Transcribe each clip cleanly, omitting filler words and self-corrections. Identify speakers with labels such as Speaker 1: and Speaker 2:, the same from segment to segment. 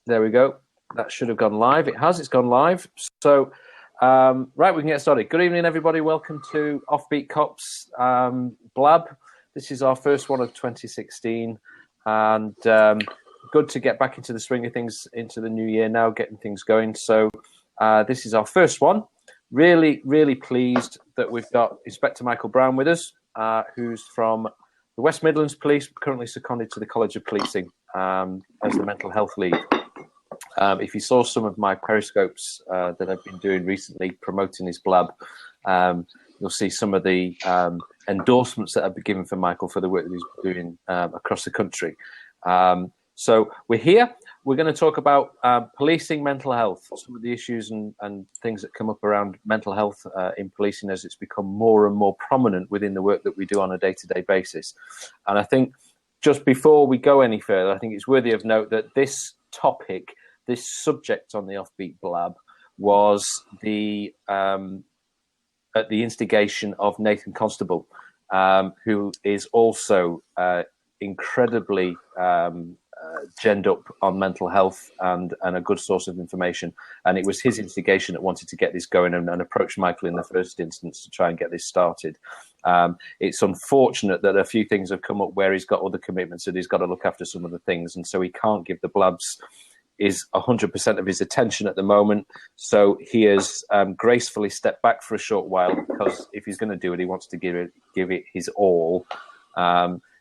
Speaker 1: There we go. That should have gone live. It has. It's gone live. So, right, we can get started. Good evening, everybody. Welcome to Offbeat Cops Blab. This is our first one of 2016, and good to get back into the swing of things into the new year now, getting things going. So, this is our first one. Really, really pleased that we've got Inspector Michael Brown with us, who's from the West Midlands Police, currently seconded to the College of Policing as the mental health lead. If you saw some of my periscopes that I've been doing recently promoting this blab, you'll see some of the endorsements that I've been given for Michael for the work that he's doing across the country. So we're here. We're going to talk about policing mental health, some of the issues and things that come up around mental health in policing as it's become more and more prominent within the work that we do on a day-to-day basis. And I think just before we go any further, I think it's worthy of note that this topic, this subject on the Offbeat Blab was at the instigation of Nathan Constable, who is also incredibly genned up on mental health and a good source of information. And it was his instigation that wanted to get this going and approached Michael in the first instance to try and get this started. It's unfortunate that a few things have come up where he's got other commitments and he's got to look after some of the things. And so he can't give the blabs is 100% of his attention at the moment. So he has gracefully stepped back for a short while because if he's going to do it, he wants to give it his all.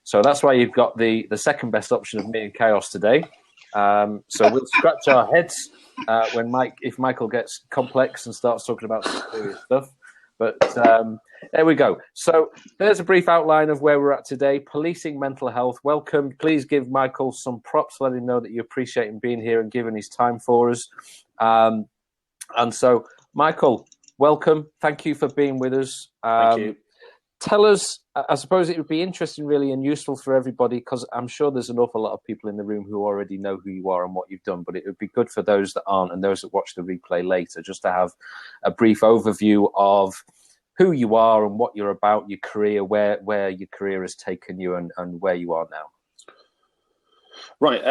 Speaker 1: So that's why you've got the second best option of me and Chaos today. So we'll scratch our heads if Michael gets complex and starts talking about some serious stuff. But there we go. So there's a brief outline of where we're at today. Policing mental health. Welcome. Please give Michael some props. Let him know that you appreciate him being here and giving his time for us. And so, Michael, welcome. Thank you for being with us.
Speaker 2: Thank you.
Speaker 1: Tell us, I suppose it would be interesting really and useful for everybody because I'm sure there's an awful lot of people in the room who already know who you are and what you've done, but it would be good for those that aren't and those that watch the replay later just to have a brief overview of who you are and what you're about, your career, where your career has taken you and where you are now.
Speaker 2: Right.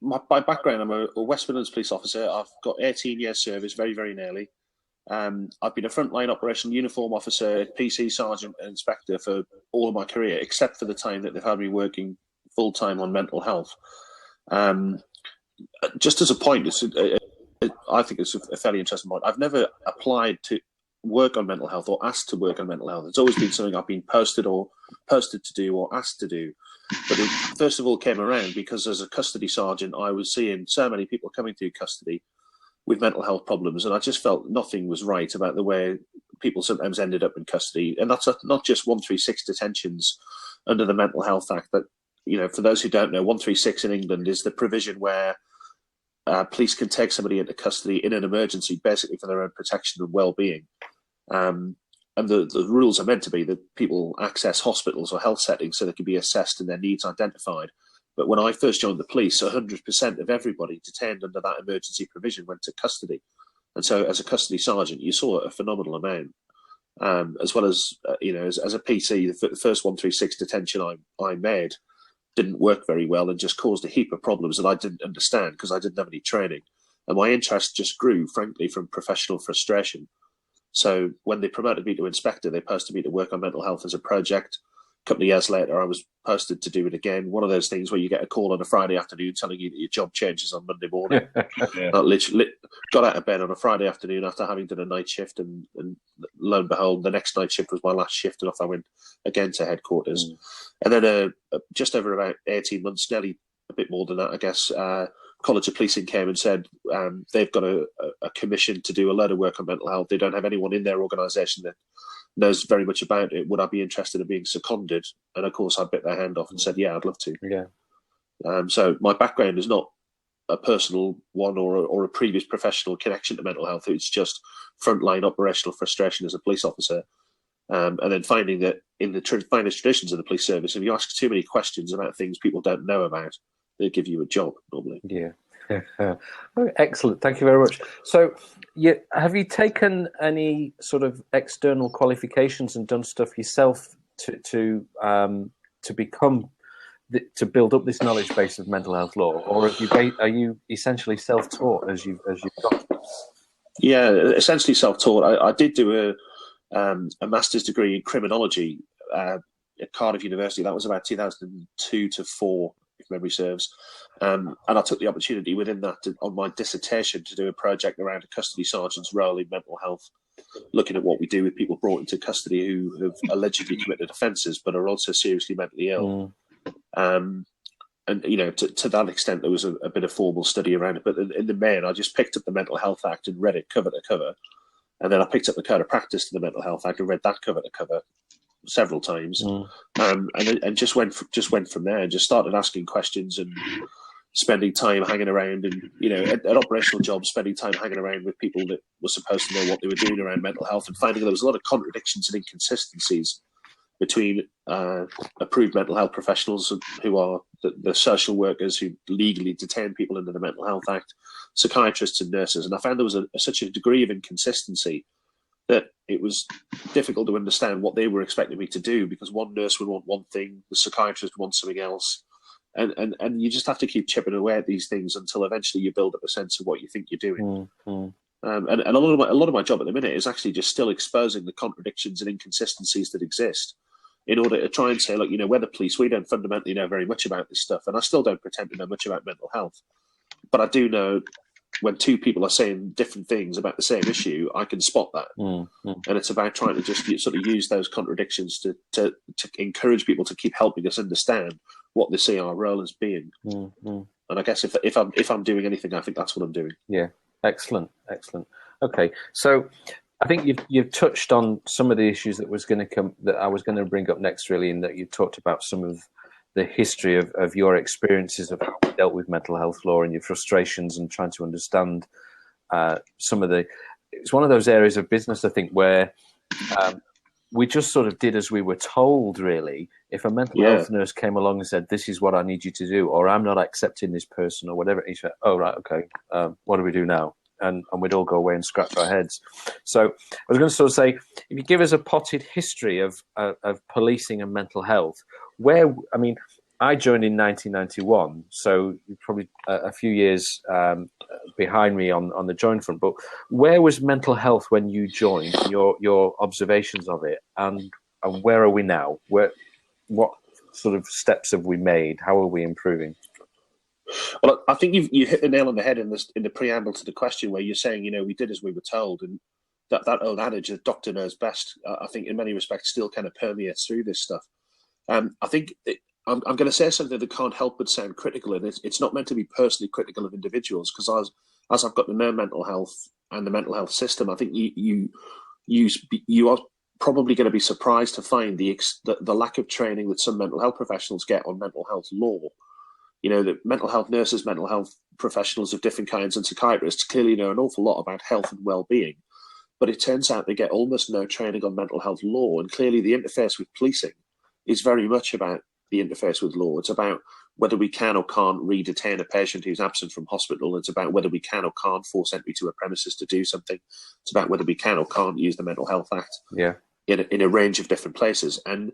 Speaker 2: My background, I'm a West Midlands police officer. I've got 18 years service, very, very nearly. I've been a frontline operation uniform officer, PC sergeant and inspector for all of my career, except for the time that they've had me working full-time on mental health. Just as a point, I think it's a fairly interesting point. I've never applied to work on mental health or asked to work on mental health. It's always been something I've been posted to do or asked to do. But it first of all came around because as a custody sergeant, I was seeing so many people coming through custody with mental health problems, and I just felt nothing was right about the way people sometimes ended up in custody. And that's not just 136 detentions under the Mental Health Act. But, you know, for those who don't know, 136 in England is the provision where police can take somebody into custody in an emergency, basically for their own protection and well-being. And the rules are meant to be that people access hospitals or health settings so they can be assessed and their needs identified. But when I first joined the police, 100% of everybody detained under that emergency provision went to custody. And so as a custody sergeant, you saw a phenomenal amount. As well as, as a PC, the first 136 detention I made didn't work very well and just caused a heap of problems that I didn't understand because I didn't have any training. And my interest just grew, frankly, from professional frustration. So when they promoted me to inspector, they posted me to work on mental health as a project. A couple of years later, I was posted to do it again. One of those things where you get a call on a Friday afternoon telling you that your job changes on Monday morning. Yeah. I literally got out of bed on a Friday afternoon after having done a night shift, and lo and behold, the next night shift was my last shift, and off I went again to headquarters. And then just over about 18 months, nearly a bit more than that, I guess, College of Policing came and said they've got a commission to do a load of work on mental health. They don't have anyone in their organisation that knows very much about it. Would I be interested in being seconded? And of course, I bit their hand off and said, yeah, I'd love to.
Speaker 1: Yeah.
Speaker 2: So my background is not a personal one or a previous professional connection to mental health. It's just frontline operational frustration as a police officer. And then finding that in the finest traditions of the police service, if you ask too many questions about things people don't know about, they give you a job normally.
Speaker 1: Yeah. Oh, excellent. Thank you very much. So have you taken any sort of external qualifications and done stuff yourself to become to build up this knowledge base of mental health law, or are you essentially self-taught as you've got?
Speaker 2: Yeah, essentially self-taught. I did do a master's degree in criminology at Cardiff University. That was about 2002 to 4, if memory serves. And I took the opportunity within that on my dissertation to do a project around a custody sergeant's role in mental health, looking at what we do with people brought into custody who have allegedly committed offences but are also seriously mentally ill. And, to that extent, there was a bit of formal study around it. But in the main, I just picked up the Mental Health Act and read it cover to cover. And then I picked up the Code of Practice to the Mental Health Act and read that cover to cover several times. And just went from there and just started asking questions and spending time hanging around and, at operational jobs, spending time hanging around with people that were supposed to know what they were doing around mental health and finding there was a lot of contradictions and inconsistencies between approved mental health professionals who are the social workers who legally detain people under the Mental Health Act, psychiatrists and nurses. And I found there was such a degree of inconsistency that it was difficult to understand what they were expecting me to do, because one nurse would want one thing, the psychiatrist would want something else. And you just have to keep chipping away at these things until eventually you build up a sense of what you think you're doing. And a lot of my job at the minute is actually just still exposing the contradictions and inconsistencies that exist, in order to try and say, look, we're the police, we don't fundamentally know very much about this stuff. And I still don't pretend to know much about mental health. But I do know when two people are saying different things about the same issue, I can spot that. And it's about trying to just sort of use those contradictions to encourage people to keep helping us understand what they see our role as being. And I guess if I'm doing anything, I think that's what I'm doing. Yeah.
Speaker 1: Excellent. Okay. So I think you've touched on some of the issues that I was going to bring up next, really, in that you talked about some of the history of your experiences of how you dealt with mental health law and your frustrations and trying to understand some of the. It's one of those areas of business, I think, where we just sort of did as we were told, really. If a mental health nurse came along and said, "This is what I need you to do," or "I'm not accepting this person," or whatever, he said, "Oh, right, okay, what do we do now?" And we'd all go away and scratch our heads. So I was going to sort of say, if you give us a potted history of policing and mental health, I joined in 1991, so you're probably a few years behind me on the join front. But where was mental health when you joined? Your observations of it, and where are we now? What sort of steps have we made? How are we improving?
Speaker 2: Well, I think you hit the nail on the head in the preamble to the question, where you're saying, we did as we were told, and that old adage, "the doctor knows best," I think in many respects still kind of permeates through this stuff. I think I'm going to say something that can't help but sound critical, and it's not meant to be personally critical of individuals, because as I've got to know mental health and the mental health system, I think you are probably going to be surprised to find the lack of training that some mental health professionals get on mental health law. The mental health nurses, mental health professionals of different kinds, and psychiatrists clearly know an awful lot about health and well-being. But it turns out they get almost no training on mental health law. And clearly the interface with policing is very much about the interface with law. It's about whether we can or can't re-detain a patient who's absent from hospital. It's about whether we can or can't force entry to a premises to do something. It's about whether we can or can't use the Mental Health Act. In a range of different places. And,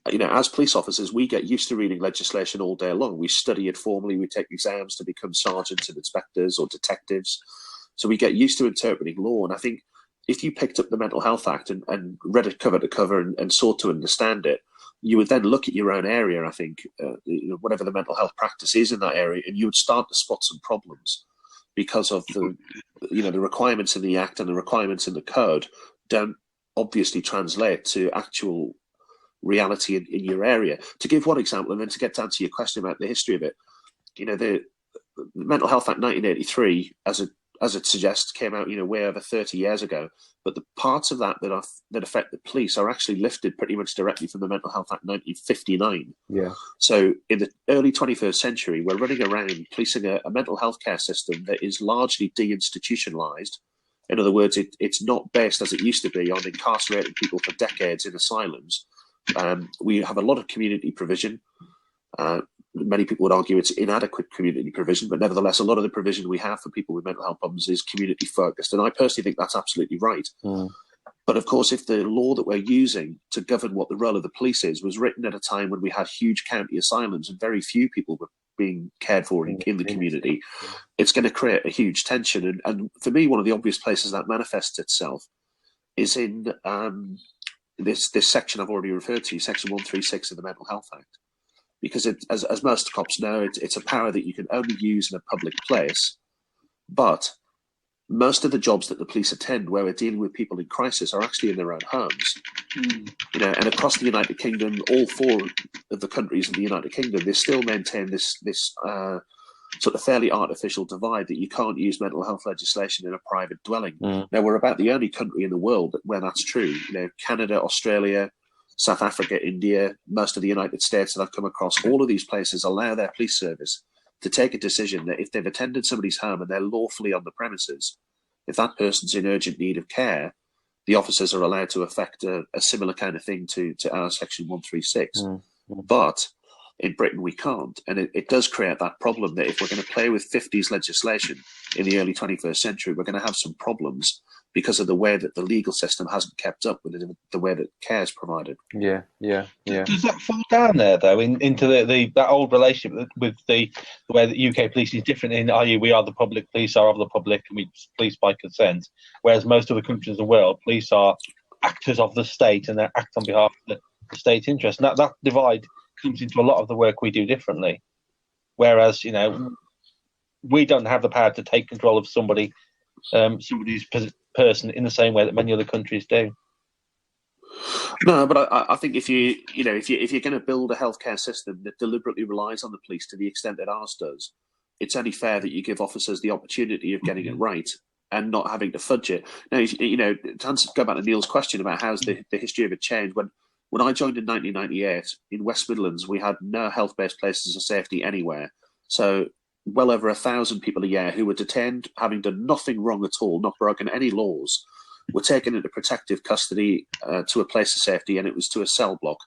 Speaker 2: as police officers, we get used to reading legislation all day long. We study it formally. We take exams to become sergeants and inspectors or detectives. So we get used to interpreting law. And I think if you picked up the Mental Health Act and read it cover to cover and sought to understand it, you would then look at your own area, I think, whatever the mental health practice is in that area, and you would start to spot some problems because of the requirements in the Act and the requirements in the Code don't obviously translate to actual reality in your area. To give one example, and then to answer your question about the history of it, the Mental Health Act 1983, as it suggests, came out way over 30 years ago. But the parts of that affect the police are actually lifted pretty much directly from the Mental Health Act 1959.
Speaker 1: Yeah.
Speaker 2: So in the early 21st century, we're running around policing a mental health care system that is largely deinstitutionalized. In other words, it's not based, as it used to be, on incarcerating people for decades in asylums. We have a lot of community provision. Many people would argue it's inadequate community provision, but nevertheless, a lot of the provision we have for people with mental health problems is community focused. And I personally think that's absolutely right. But of course, if the law that we're using to govern what the role of the police is was written at a time when we had huge county asylums and very few people were being cared for in the community, it's going to create a huge tension. And for me, one of the obvious places that manifests itself is in this section I've already referred to, Section 136 of the Mental Health Act. Because as most cops know, it's a power that you can only use in a public place. But most of the jobs that the police attend where we're dealing with people in crisis are actually in their own homes. And across the United Kingdom, all 4 of the countries in the United Kingdom, they still maintain this sort of fairly artificial divide that you can't use mental health legislation in a private dwelling. Now, we're about the only country in the world where that's true. Canada, Australia, South Africa, India, most of the United States that I've come across, all of these places allow their police service to take a decision that if they've attended somebody's home and they're lawfully on the premises, if that person's in urgent need of care, the officers are allowed to effect a similar kind of thing to our Section 136. But in Britain, we can't. And it does create that problem that if we're going to play with 50s legislation in the early 21st century, we're going to have some problems because of the way that the legal system hasn't kept up with the way that care is provided.
Speaker 1: Yeah.
Speaker 3: Does that fall down there, though, into that old relationship with the way that UK police is different in, i.e. we are the public, police are of the public, and we police by consent, whereas most other countries in the world, police are actors of the state and they act on behalf of the state's interest. And that divide comes into a lot of the work we do differently. Whereas, we don't have the power to take control of somebody's person in the same way that many other countries do.
Speaker 2: No, but I think if you're going to build a healthcare system that deliberately relies on the police to the extent that ours does, it's only fair that you give officers the opportunity of getting it right and not having to fudge it. Now, to go back to Neil's question about how's the history of it changed. When I joined in 1998 in West Midlands, we had no health-based places of safety anywhere. So well over 1,000 people a year who were detained, having done nothing wrong at all, not broken any laws, were taken into protective custody to a place of safety, and it was to a cell block.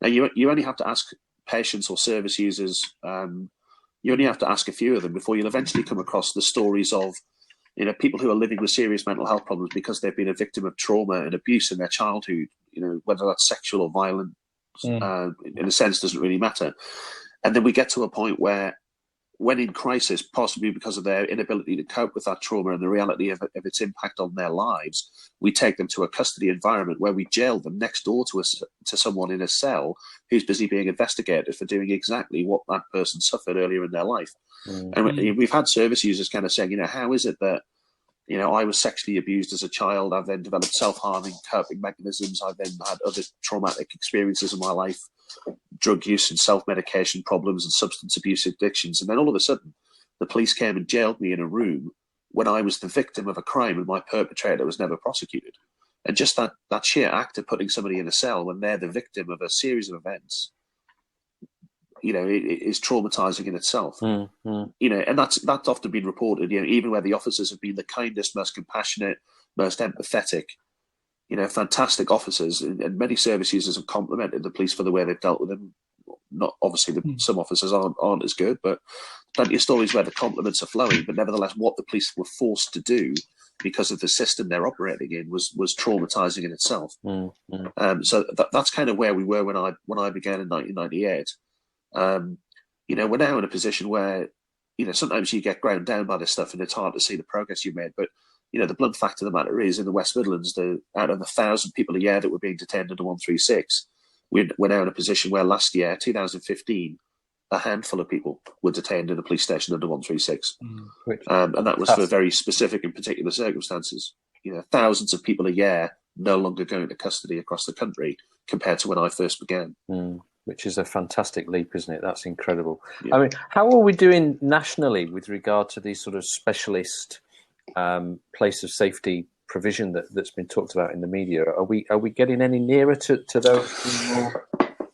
Speaker 2: Now, you only have to ask patients or service users, you only have to ask a few of them before you'll eventually come across the stories of people who are living with serious mental health problems because they've been a victim of trauma and abuse in their childhood, whether that's sexual or violent, in a sense, doesn't really matter. And then we get to a point where, when in crisis, possibly because of their inability to cope with that trauma and the reality of its impact on their lives, we take them to a custody environment where we jail them next door to someone in a cell who's busy being investigated for doing exactly what that person suffered earlier in their life. And we've had service users kind of saying, how is it that, I was sexually abused as a child, I've then developed self-harming coping mechanisms, I've then had other traumatic experiences in my life, drug use and self-medication problems and substance abuse addictions. And then all of a sudden, the police came and jailed me in a room when I was the victim of a crime and my perpetrator was never prosecuted. And just that sheer act of putting somebody in a cell when they're the victim of a series of events, it is traumatizing in itself. And that's often been reported, even where the officers have been the kindest, most compassionate, most empathetic, fantastic officers, and many service users have complimented the police for the way they've dealt with them. Not obviously, some officers aren't as good, but plenty of stories where the compliments are flowing. But nevertheless, what the police were forced to do because of the system they're operating in was traumatizing in itself. So that's kind of where we were when I began in 1998. We're now in a position where sometimes you get ground down by this stuff, and it's hard to see the progress you've made, but. The blunt fact of the matter is, in the West Midlands, out of 1,000 people a year that were being detained under 136, we're now in a position where last year, 2015, a handful of people were detained in a police station under 136. And that was for very specific and particular circumstances. Thousands of people a year no longer going into custody across the country compared to when I first began.
Speaker 1: Which is a fantastic leap, isn't it? That's incredible. Yeah. I mean, how are we doing nationally with regard to these sort of specialist place of safety provision that's been talked about in the media? Are we getting any nearer to those?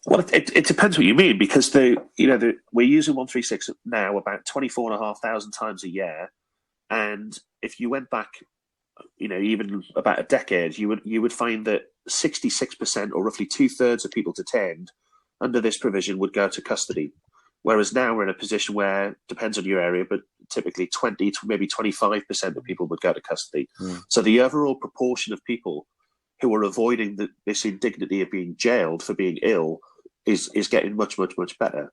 Speaker 2: Well, it depends what you mean, because we're using 136 now about 24,500 times a year, and if you went back, even about a decade, you would find that 66% or roughly 2/3 of people detained under this provision would go to custody. Whereas now we're in a position where, depends on your area, but typically 20 to maybe 25% of people would go to custody. So the overall proportion of people who are avoiding this indignity of being jailed for being ill is getting much, much, much better.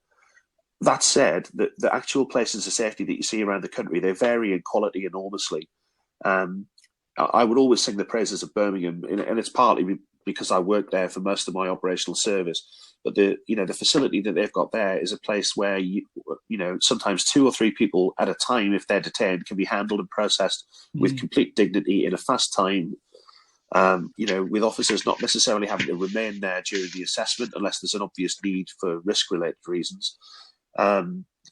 Speaker 2: That said, the actual places of safety that you see around the country, they vary in quality enormously. I would always sing the praises of Birmingham, and it's partly because I worked there for most of my operational service. But the facility that they've got there is a place where sometimes 2 or 3 people at a time, if they're detained, can be handled and processed with complete dignity in a fast time. With officers not necessarily having to remain there during the assessment unless there's an obvious need for risk-related reasons.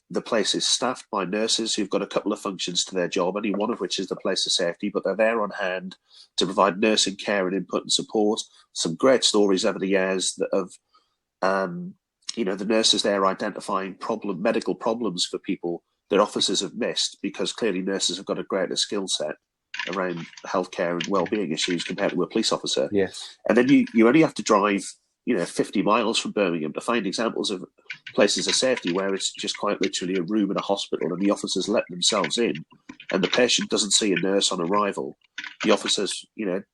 Speaker 2: The place is staffed by nurses who've got a couple of functions to their job, any one of which is the place of safety, but they're there on hand to provide nursing care and input and support. Some great stories over the years of the nurses there identifying medical problems for people that officers have missed, because clearly nurses have got a greater skill set around healthcare and well-being issues compared to a police officer.
Speaker 1: Yes.
Speaker 2: And then you only have to drive 50 miles from Birmingham to find examples of places of safety where it's just quite literally a room in a hospital and the officers let themselves in and the patient doesn't see a nurse on arrival. The officers,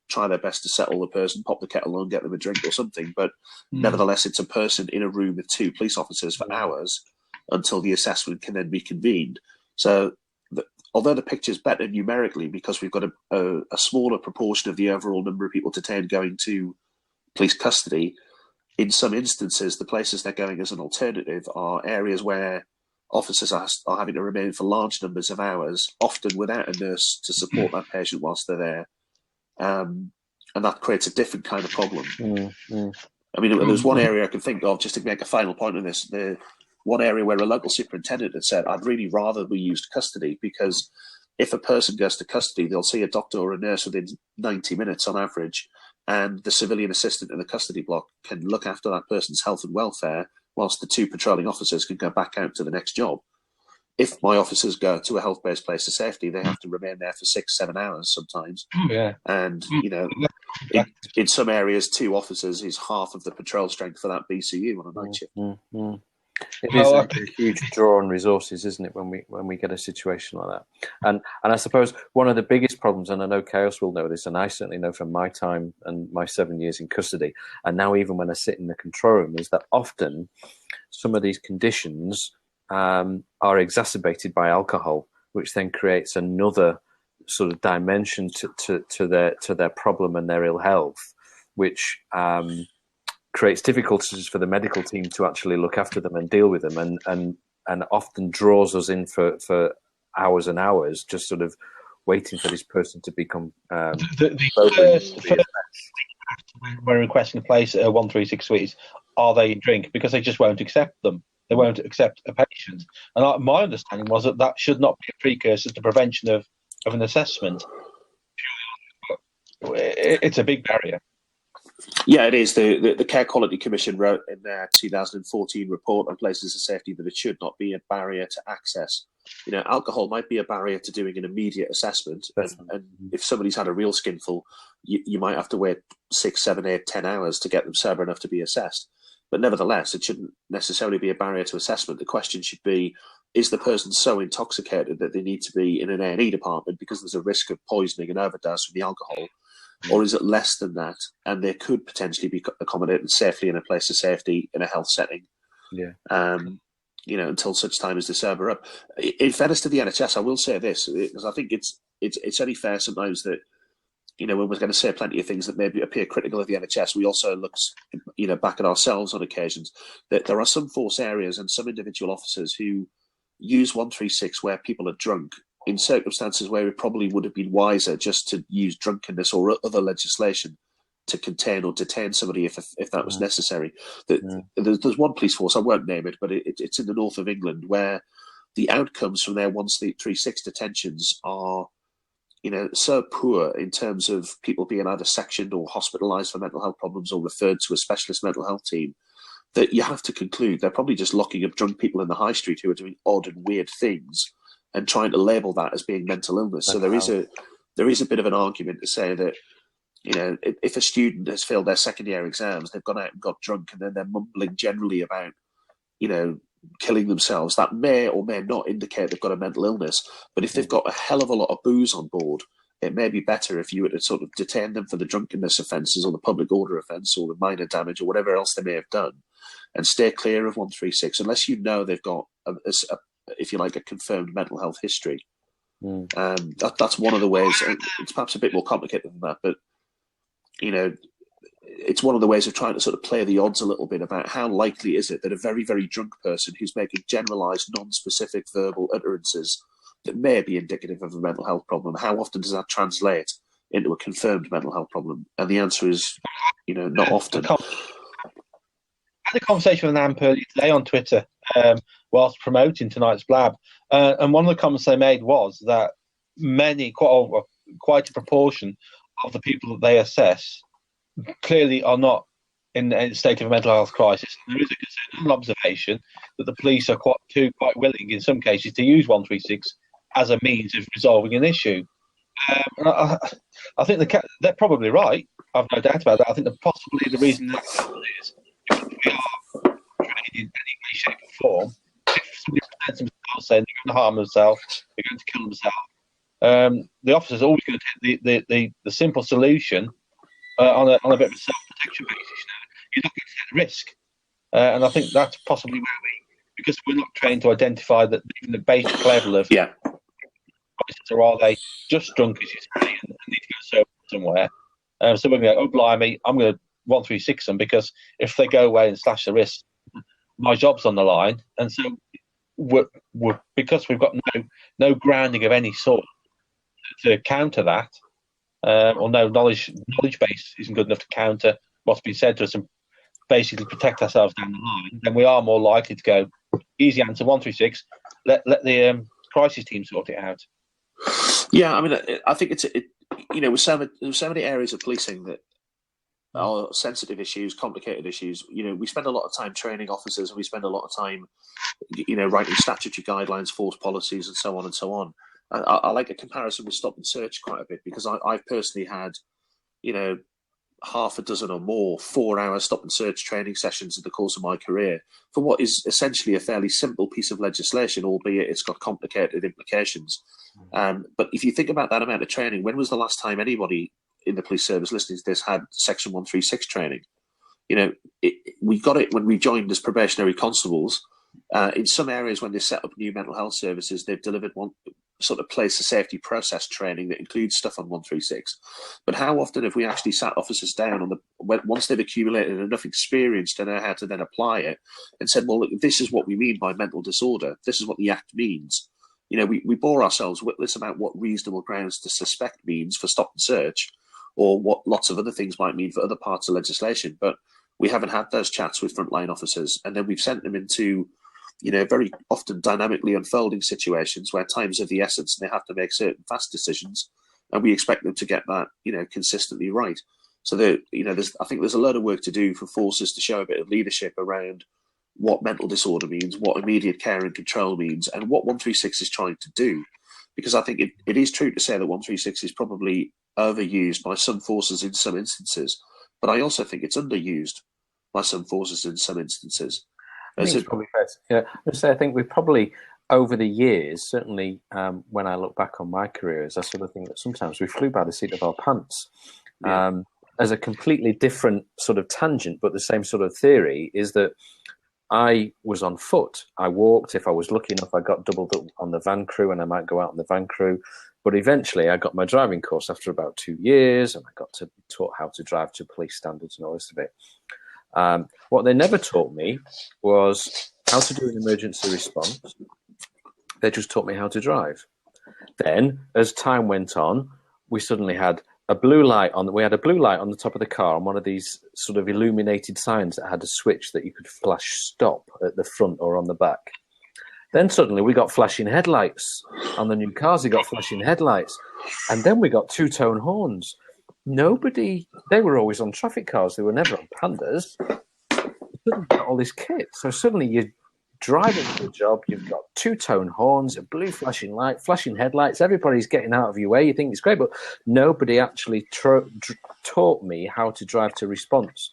Speaker 2: try their best to settle the person, pop the kettle on, get them a drink or something. But nevertheless, it's a person in a room with 2 police officers for hours until the assessment can then be convened. So although the picture's better numerically because we've got a smaller proportion of the overall number of people detained going to police custody, in some instances, the places they're going as an alternative are areas where officers are having to remain for large numbers of hours, often without a nurse to support that patient whilst they're there. And that creates a different kind of problem. I mean, there's one area I can think of, just to make a final point on this, the one area where a local superintendent had said, I'd really rather we used custody, because if a person goes to custody, they'll see a doctor or a nurse within 90 minutes on average, and the civilian assistant in the custody block can look after that person's health and welfare whilst the 2 patrolling officers can go back out to the next job. If my officers go to a health-based place of safety, they have to remain there for 6-7 hours sometimes.
Speaker 3: Yeah.
Speaker 2: And, in some areas, 2 officers is half of the patrol strength for that BCU on a night shift.
Speaker 1: It is a huge draw on resources, isn't it, when we get a situation like that? And I suppose one of the biggest problems, and I know Chaos will know this, and I certainly know from my time and my 7 years in custody, and now even when I sit in the control room, is that often some of these conditions are exacerbated by alcohol, which then creates another sort of dimension to their problem and their ill health, which creates difficulties for the medical team to actually look after them and deal with them, and often draws us in for hours and hours, just sort of waiting for this person to become.
Speaker 3: We're requesting a place at 136 Suites. Are they in drink? Because they just won't accept them. They won't accept a patient. And my understanding was that should not be a precursor to prevention of an assessment. It's a big barrier.
Speaker 2: Yeah, it is. The Care Quality Commission wrote in their 2014 report on places of safety that it should not be a barrier to access. Alcohol might be a barrier to doing an immediate assessment, and if somebody's had a real skinful, you might have to wait 6, 7, 8, 10 hours to get them sober enough to be assessed. But nevertheless, it shouldn't necessarily be a barrier to assessment. The question should be, is the person so intoxicated that they need to be in an A&E department because there's a risk of poisoning and overdose from the alcohol? Or is it less than that, and they could potentially be accommodated safely in a place of safety in a health setting? Until such time as they sober up. In fairness to the NHS, I will say this, because I think it's only fair sometimes that, when we're going to say plenty of things that maybe appear critical of the NHS, we also look, back at ourselves on occasions. That there are some force areas and some individual officers who use 136 where people are drunk, in circumstances where it probably would have been wiser just to use drunkenness or other legislation to contain or detain somebody if that was necessary. There's one police force, I won't name it, but it's in the north of England, where the outcomes from their 136 detentions are, so poor in terms of people being either sectioned or hospitalised for mental health problems or referred to a specialist mental health team, that you have to conclude they're probably just locking up drunk people in the high street who are doing odd and weird things and trying to label that as being mental illness. So there is a bit of an argument to say that, if a student has failed their second year exams, they've gone out and got drunk, and then they're mumbling generally about, killing themselves, that may or may not indicate they've got a mental illness. But if they've got a hell of a lot of booze on board it may be better if you were to sort of detain them for the drunkenness offences or the public order offence or the minor damage or whatever else they may have done, and stay clear of 136 unless you know they've got, if you like, a confirmed mental health history. That's one of the ways. It's perhaps a bit more complicated than that, but it's one of the ways of trying to sort of play the odds a little bit about how likely is it that a very, very drunk person who's making generalised, non-specific verbal utterances that may be indicative of a mental health problem, how often does that translate into a confirmed mental health problem? And the answer is, not often.
Speaker 3: I had a conversation with an AMP earlier today on Twitter whilst promoting tonight's Blab. And one of the comments they made was that quite a proportion of the people that they assess clearly are not in a state of a mental health crisis. There is a concern and observation that the police are quite willing in some cases to use 136 as a means of resolving an issue. I think they're probably right. I've no doubt about that. I think that possibly the reason that is if we are trained in any way, shape or form, if somebody presents themselves saying they're going to harm themselves, they're going to kill themselves, the officer's always going to take the simple solution on a bit of a self-protection basis. You're not going to take the risk. And I think that's possibly where because we're not trained to identify that even the basic level of or are they just drunk, as you say, and need to go sober somewhere. So we're going to go, oh, blimey, I'm going to 136 them because if they go away and slash the wrist, my job's on the line. And so because we've got no grounding of any sort to counter that, or no knowledge base isn't good enough to counter what's been said to us and basically protect ourselves down the line, then we are more likely to go, easy answer, 136, let the crisis team sort it out.
Speaker 2: Yeah, I mean, I think with so many areas of policing that are sensitive issues, complicated issues. We spend a lot of time training officers, and we spend a lot of time, writing statutory guidelines, force policies, and so on and so on. I like a comparison with stop and search quite a bit because I've personally had, half a dozen or more 4-hour stop and search training sessions in the course of my career for what is essentially a fairly simple piece of legislation, albeit it's got complicated implications. But if you think about that amount of training, when was the last time anybody in the police service listening to this had Section 136 training? We got it when we joined as probationary constables. In some areas, when they set up new mental health services, they've delivered one sort of place of safety process training that includes stuff on 136. But how often have we actually sat officers down once they've accumulated enough experience to know how to then apply it and said, well, look, this is what we mean by mental disorder. This is what the Act means. We bore ourselves witless about what reasonable grounds to suspect means for stop and search or what lots of other things might mean for other parts of legislation. But we haven't had those chats with frontline officers. And then we've sent them into very often dynamically unfolding situations where time's of the essence and they have to make certain fast decisions, and we expect them to get that, consistently right. So I think there's a lot of work to do for forces to show a bit of leadership around what mental disorder means, what immediate care and control means, and what 136 is trying to do. Because I think it is true to say that 136 is probably overused by some forces in some instances, but I also think it's underused by some forces in some instances.
Speaker 1: I think it's probably fair. I think we've probably, over the years, certainly when I look back on my careers, I sort of think that sometimes we flew by the seat of our pants. As a completely different sort of tangent, but the same sort of theory, is that I was on foot. I walked. If I was lucky enough, I got doubled up on the van crew, and I might go out on the van crew. But eventually, I got my driving course after about 2 years, and I got taught how to drive to police standards and all this of it. What they never taught me was how to do an emergency response. They just taught me how to drive. Then, as time went on, we suddenly had a blue light on. We had a blue light on the top of the car, and one of these sort of illuminated signs that had a switch that you could flash stop at the front or on the back. Then suddenly we got flashing headlights on the new cars. We got flashing headlights, and then we got two-tone horns. They were always on traffic cars. They were never on Pandas. Suddenly got all this kit. So suddenly you're driving to the job, you've got two-tone horns, a blue flashing light, flashing headlights. Everybody's getting out of your way. You think it's great, but nobody actually taught me how to drive to response.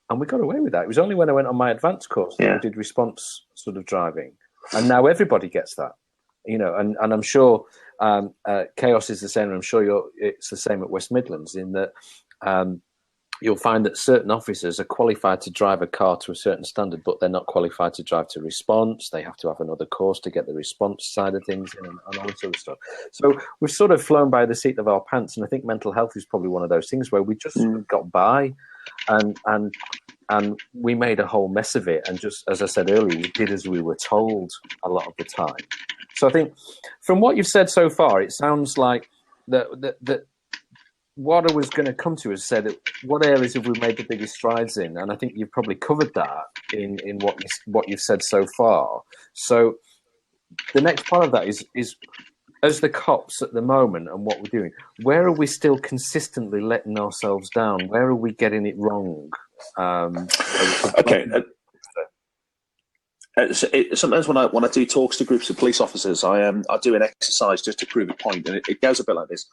Speaker 1: And we got away with that. It was only when I went on my advanced course that I did response sort of driving. And now everybody gets that. And I'm sure chaos is the same. I'm sure it's the same at West Midlands in that you'll find that certain officers are qualified to drive a car to a certain standard, but they're not qualified to drive to response. They have to have another course to get the response side of things in and all this other stuff. So we've sort of flown by the seat of our pants, and I think mental health is probably one of those things where we just sort of got by, and we made a whole mess of it. And just as I said earlier, we did as we were told a lot of the time. So I think from what you've said so far, it sounds like that what I was going to come to is say that what areas have we made the biggest strides in, and I think you've probably covered that in what you've said so far. So the next part of that is as the cops at the moment and what we're doing, where are we still consistently letting ourselves down? Where are we getting it wrong?
Speaker 2: Okay. Sometimes when I do talks to groups of police officers, I do an exercise just to prove a point, and it goes a bit like this.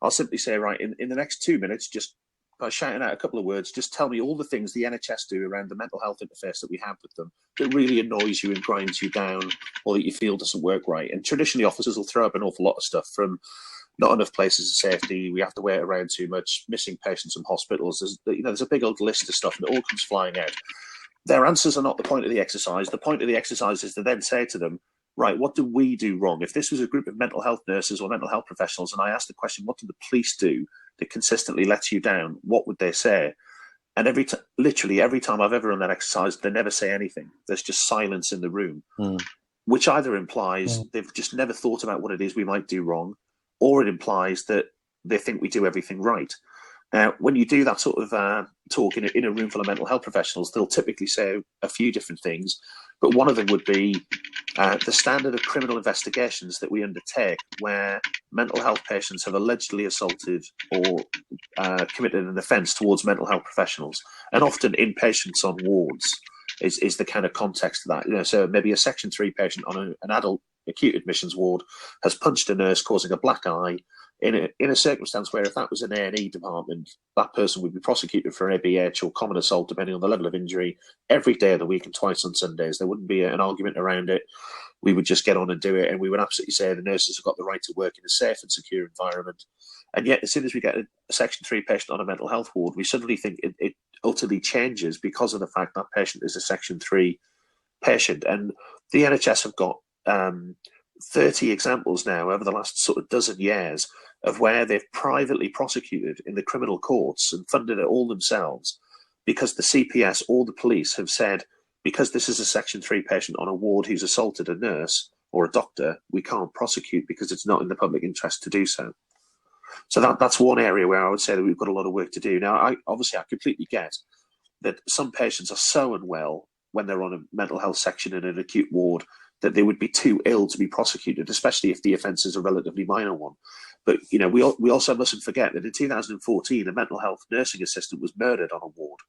Speaker 2: I'll simply say, right, in the next 2 minutes, just by shouting out a couple of words, just tell me all the things the NHS do around the mental health interface that we have with them that really annoys you and grinds you down, or that you feel doesn't work right. And traditionally, officers will throw up an awful lot of stuff, from not enough places of safety, we have to wait around too much, missing patients from hospitals. There's a big old list of stuff, and it all comes flying out. Their answers are not the point of the exercise. The point of the exercise is to then say to them, right, what do we do wrong? If this was a group of mental health nurses or mental health professionals, and I asked the question, what do the police do that consistently lets you down? What would they say? And literally every time I've ever run that exercise, they never say anything. There's just silence in the room, which either implies they've just never thought about what it is we might do wrong, or it implies that they think we do everything right. Now, when you do that sort of talk in a room full of mental health professionals, they'll typically say a few different things, but one of them would be the standard of criminal investigations that we undertake where mental health patients have allegedly assaulted or committed an offence towards mental health professionals, and often inpatients on wards is the kind of context of that. So maybe a Section 3 patient on an adult acute admissions ward has punched a nurse, causing a black eye, in a circumstance where if that was an A&E department, that person would be prosecuted for an ABH or common assault, depending on the level of injury, every day of the week and twice on Sundays. There wouldn't be an argument around it. We would just get on and do it, and we would absolutely say the nurses have got the right to work in a safe and secure environment. And yet, as soon as we get a Section 3 patient on a mental health ward, we suddenly think it utterly changes because of the fact that patient is a Section 3 patient. And the NHS have got 30 examples now over the last sort of dozen years of where they've privately prosecuted in the criminal courts and funded it all themselves because the CPS or the police have said, because this is a Section 3 patient on a ward who's assaulted a nurse or a doctor, we can't prosecute because it's not in the public interest to do so. So that's one area where I would say that we've got a lot of work to do. Now, I completely get that some patients are so unwell when they're on a mental health section in an acute ward that they would be too ill to be prosecuted, especially if the offence is a relatively minor one. But we also mustn't forget that in 2014, a mental health nursing assistant was murdered on a ward,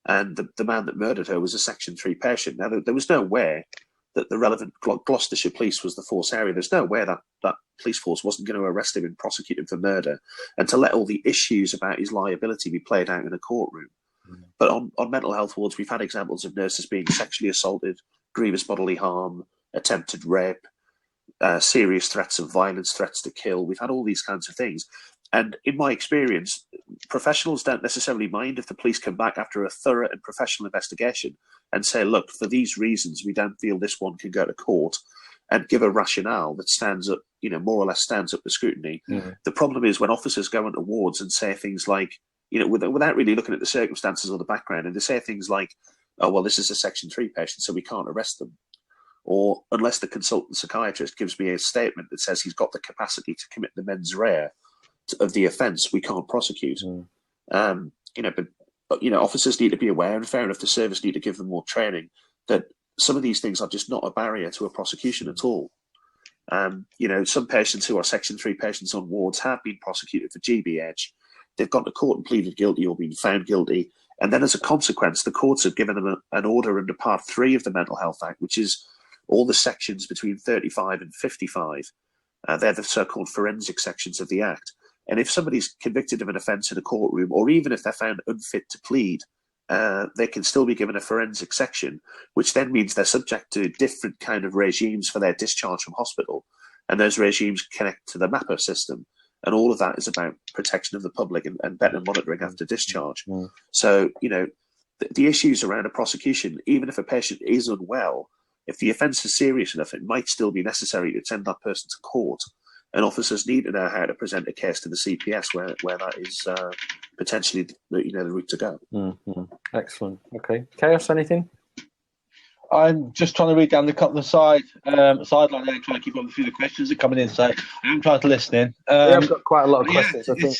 Speaker 2: and the man that murdered her was a Section 3 patient. Now, there was no way that the relevant Gloucestershire police was the force area. There's no way that police force wasn't going to arrest him and prosecute him for murder, and to let all the issues about his liability be played out in a courtroom. But on mental health wards, we've had examples of nurses being sexually assaulted, grievous bodily harm, attempted rape, serious threats of violence, threats to kill. We've had all these kinds of things. And in my experience, professionals don't necessarily mind if the police come back after a thorough and professional investigation and say, look, for these reasons, we don't feel this one can go to court, and give a rationale that stands up, more or less stands up to scrutiny. The problem is when officers go into wards and say things like, without really looking at the circumstances or the background, and they say things like, oh, well, this is a Section 3 patient, so we can't arrest them. Or unless the consultant psychiatrist gives me a statement that says he's got the capacity to commit the mens rea of the offence, we can't prosecute. But officers need to be aware, and fair enough, the service need to give them more training, that some of these things are just not a barrier to a prosecution at all. Some patients who are Section 3 patients on wards have been prosecuted for GBH. They've gone to court and pleaded guilty or been found guilty. And then as a consequence, the courts have given them an order under Part 3 of the Mental Health Act, which is all the sections between 35 and 55. They're the so-called forensic sections of the Act. And if somebody's convicted of an offence in a courtroom, or even if they're found unfit to plead, they can still be given a forensic section, which then means they're subject to different kind of regimes for their discharge from hospital. and those regimes connect to the MAPA system. And all of that is about protection of the public and better monitoring after discharge. So, the issues around a prosecution, even if a patient is unwell, if the offence is serious enough, it might still be necessary to send that person to court. And officers need to know how to present a case to the CPS where that is potentially the route to go.
Speaker 1: Excellent. Okay. Chaos, anything?
Speaker 3: I'm just trying to read down the sideline there and trying to keep up with a few of the questions that are coming in. So I'm trying to listen in.
Speaker 1: I've got quite a lot of questions. I think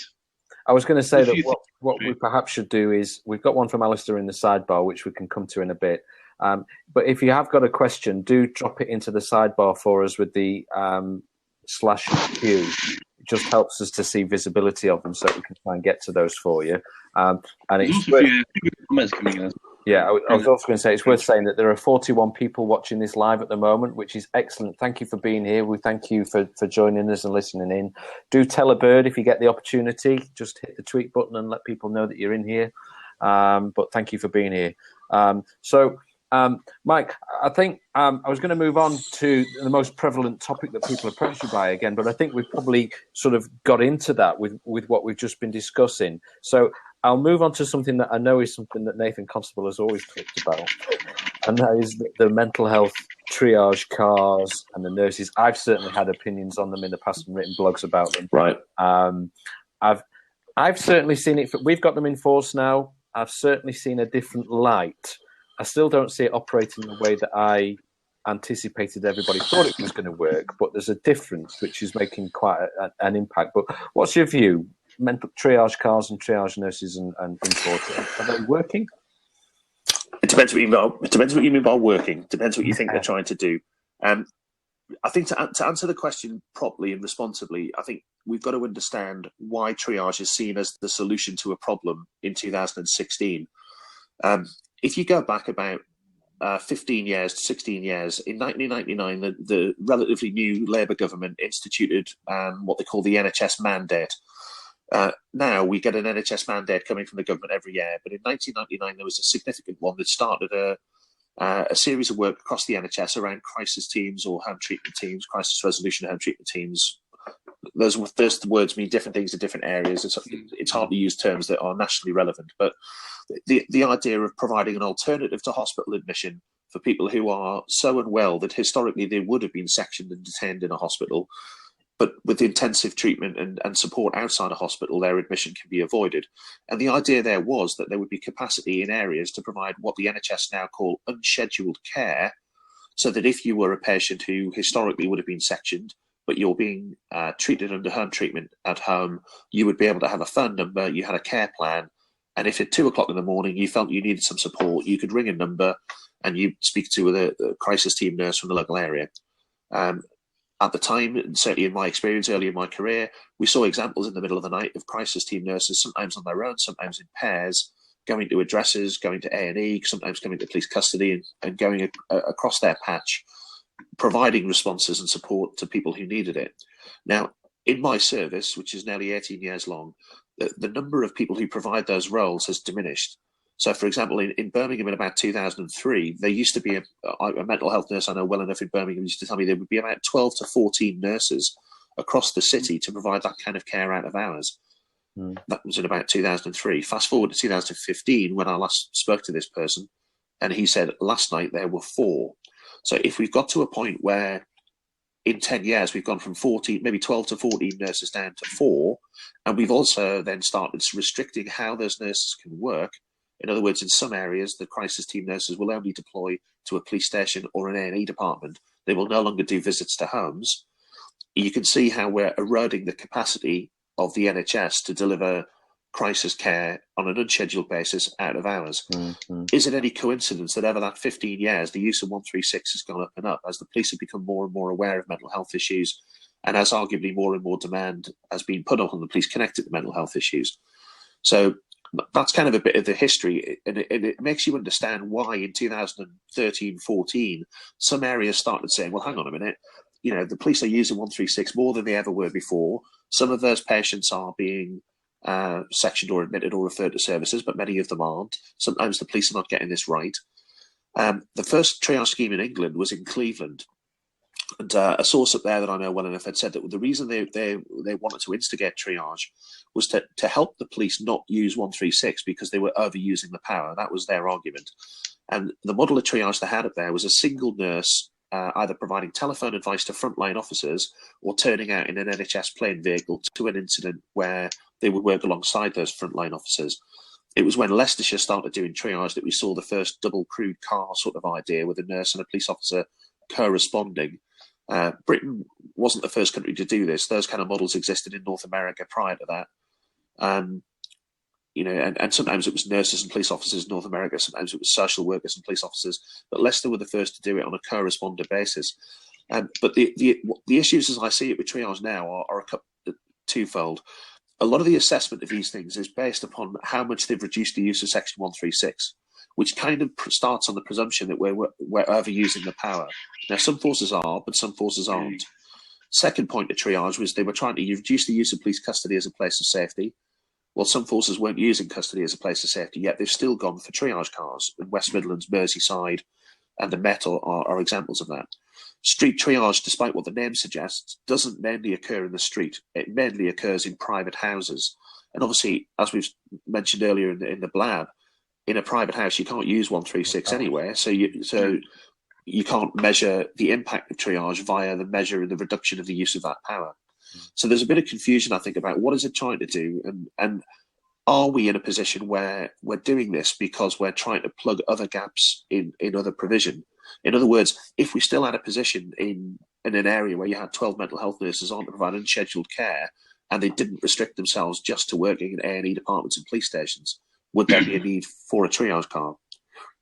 Speaker 1: I was going to say that what we perhaps should do is we've got one from Alistair in the sidebar, which we can come to in a bit. But if you have got a question, do drop it into the sidebar for us with the /Q. It just helps us to see visibility of them, so we can try and get to those for you. And it's
Speaker 3: comments coming in.
Speaker 1: Yeah, I was also going to say it's worth saying that there are 41 people watching this live at the moment, which is excellent. Thank you for being here. We thank you for joining us and listening in. Do tell a bird if you get the opportunity. Just hit the tweet button and let people know that you're in here. But thank you for being here. Mike, I think I was going to move on to the most prevalent topic that people approach you by again, but I think we've probably sort of got into that with what we've just been discussing. So I'll move on to something that I know is something that Nathan Constable has always talked about, and that is the mental health triage cars and the nurses. I've certainly had opinions on them in the past and written blogs about them.
Speaker 2: Right.
Speaker 1: I've certainly seen it. We've got them in force now. I've certainly seen a different light. I still don't see it operating the way that I anticipated everybody thought it was going to work, but there's a difference which is making quite an impact. But what's your view? Mental triage cars and triage nurses and enforcement, are they working?
Speaker 2: It depends what you mean. It depends what you mean by working. Depends what you think they're trying to do. I think to answer the question properly and responsibly, I think we've got to understand why triage is seen as the solution to a problem in 2016. If you go back about 15 years to 16 years, in 1999, the relatively new Labour government instituted what they call the NHS mandate. Now we get an NHS mandate coming from the government every year, but in 1999 there was a significant one that started a series of work across the NHS around crisis teams or home treatment teams, crisis resolution home treatment teams. Those words mean different things in different areas. It's hard to use terms that are nationally relevant, but the idea of providing an alternative to hospital admission for people who are so unwell that historically they would have been sectioned and detained in a hospital, but with intensive treatment and support outside a hospital, their admission can be avoided. And the idea there was that there would be capacity in areas to provide what the NHS now call unscheduled care, so that if you were a patient who historically would have been sectioned, but you're being treated under home treatment at home, you would be able to have a phone number, you had a care plan, and if at 2:00 in the morning you felt you needed some support, you could ring a number and you speak to a crisis team nurse from the local area. At the time, and certainly in my experience early in my career, we saw examples in the middle of the night of crisis team nurses, sometimes on their own, sometimes in pairs, going to addresses, going to A&E, sometimes going to police custody and going across their patch, providing responses and support to people who needed it. Now, in my service, which is nearly 18 years long, the number of people who provide those roles has diminished. So, for example, in Birmingham in about 2003, there used to be a mental health nurse I know well enough in Birmingham used to tell me there would be about 12 to 14 nurses across the city to provide that kind of care out of hours. That was in about 2003. Fast forward to 2015 when I last spoke to this person, and he said last night there were 4. So if we've got to a point where in 10 years we've gone from 14, maybe 12 to 14 nurses down to 4, and we've also then started restricting how those nurses can work. In other words, in some areas, the crisis team nurses will only deploy to a police station or an A&E department. They will no longer do visits to homes. You can see how we're eroding the capacity of the NHS to deliver crisis care on an unscheduled basis out of hours. Is it any coincidence that over that 15 years, the use of 136 has gone up and up as the police have become more and more aware of mental health issues, and as arguably more and more demand has been put on the police connected to mental health issues? So that's kind of a bit of the history, and it makes you understand why in 2013-14, some areas started saying, well, hang on a minute, the police are using 136 more than they ever were before. Some of those patients are being sectioned or admitted or referred to services, but many of them aren't. Sometimes the police are not getting this right. The first triage scheme in England was in Cleveland. And a source up there that I know well enough had said that the reason they wanted to instigate triage was to help the police not use 136 because they were overusing the power. That was their argument. And the model of triage they had up there was a single nurse either providing telephone advice to frontline officers or turning out in an NHS plane vehicle to an incident where they would work alongside those frontline officers. It was when Leicestershire started doing triage that we saw the first double crewed car sort of idea with a nurse and a police officer corresponding. Britain wasn't the first country to do this. Those kind of models existed in North America prior to that. And sometimes it was nurses and police officers in North America. Sometimes it was social workers and police officers. But Leicester were the first to do it on a co-responder basis. But the issues, as I see it with triage now, are twofold. A lot of the assessment of these things is based upon how much they've reduced the use of Section 136, which kind of starts on the presumption that we're overusing the power. Now, some forces are, but some forces aren't. Second point of triage was they were trying to reduce the use of police custody as a place of safety. Well, some forces weren't using custody as a place of safety, yet they've still gone for triage cars. In West Midlands, Merseyside, and the Met are examples of that. Street triage, despite what the name suggests, doesn't mainly occur in the street. It mainly occurs in private houses. And obviously, as we've mentioned earlier in the blab, in a private house, you can't use 136 anywhere, so you can't measure the impact of triage via the measure and the reduction of the use of that power. So there's a bit of confusion, I think, about what is it trying to do, and are we in a position where we're doing this because we're trying to plug other gaps in other provision? In other words, if we still had a position in an area where you had 12 mental health nurses on to provide unscheduled care, and they didn't restrict themselves just to working in A&E departments and police stations, would there be a need for a triage car?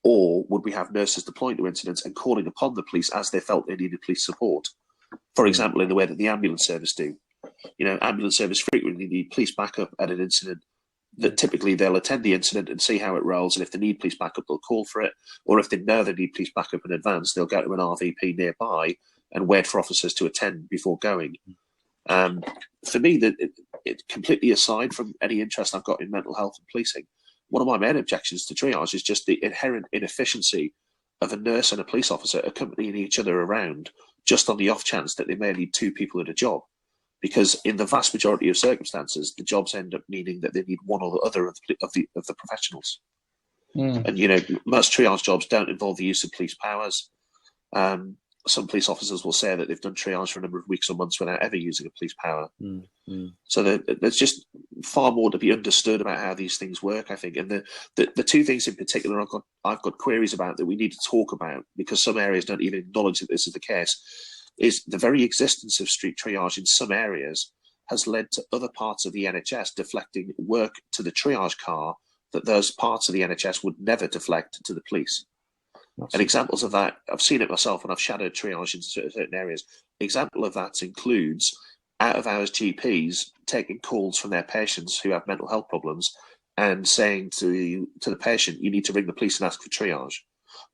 Speaker 2: Or would we have nurses deploying to incidents and calling upon the police as they felt they needed police support? For example, in the way that the ambulance service do. Ambulance service frequently need police backup at an incident. That typically they'll attend the incident and see how it rolls, and if they need police backup, they'll call for it. Or if they know they need police backup in advance, they'll go to an RVP nearby and wait for officers to attend before going. For me, it completely aside from any interest I've got in mental health and policing, one of my main objections to triage is just the inherent inefficiency of a nurse and a police officer accompanying each other around just on the off chance that they may need two people at a job. Because in the vast majority of circumstances, the jobs end up meaning that they need one or the other of the professionals. And, most triage jobs don't involve the use of police powers. Some police officers will say that they've done triage for a number of weeks or months without ever using a police power. So there's just far more to be understood about how these things work, I think. And the two things in particular I've got queries about that we need to talk about, because some areas don't even acknowledge that this is the case, is the very existence of street triage in some areas has led to other parts of the NHS deflecting work to the triage car that those parts of the NHS would never deflect to the police. And examples of that, I've seen it myself when I've shadowed triage in certain areas. Example of that includes out-of-hours GPs taking calls from their patients who have mental health problems and saying to the patient, you need to ring the police and ask for triage.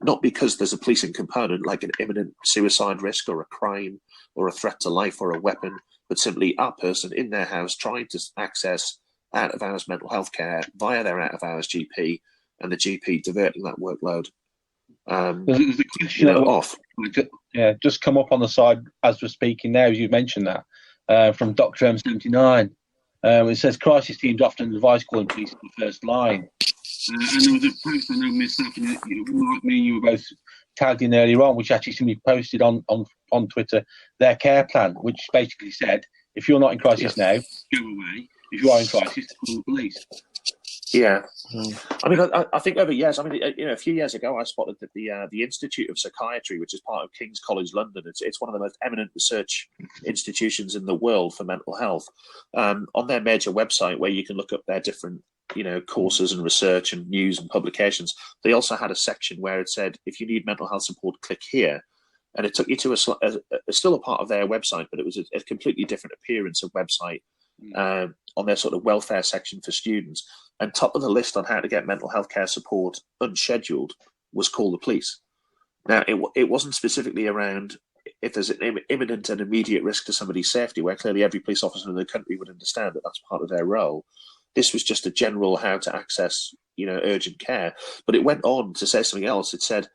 Speaker 2: Not because there's a policing component like an imminent suicide risk or a crime or a threat to life or a weapon, but simply a person in their house trying to access out-of-hours mental health care via their out-of-hours GP, and the GP diverting that workload
Speaker 3: There's a question
Speaker 2: off.
Speaker 3: Just come up on the side as we're speaking now, as you mentioned that, from Dr. M79. It says crisis teams often advise calling police in the first line. And there was a post I know myself and you were both tagged in earlier on, which actually somebody posted on Twitter, their care plan, which basically said, if you're not in crisis now, go away. If you are in crisis, call the police.
Speaker 2: Yeah, I mean, I think over years, a few years ago, I spotted that the Institute of Psychiatry, which is part of King's College London, it's one of the most eminent research institutions in the world for mental health. On their major website, where you can look up their different courses and research and news and publications, they also had a section where it said, if you need mental health support, click here. And it took you to still a part of their website, but it was a completely different appearance of website on their sort of welfare section for students. And top of the list on how to get mental health care support unscheduled was call the police. Now, it wasn't specifically around if there's an imminent and immediate risk to somebody's safety, where clearly every police officer in the country would understand that that's part of their role. This was just a general how to access, urgent care. But it went on to say something else. It said,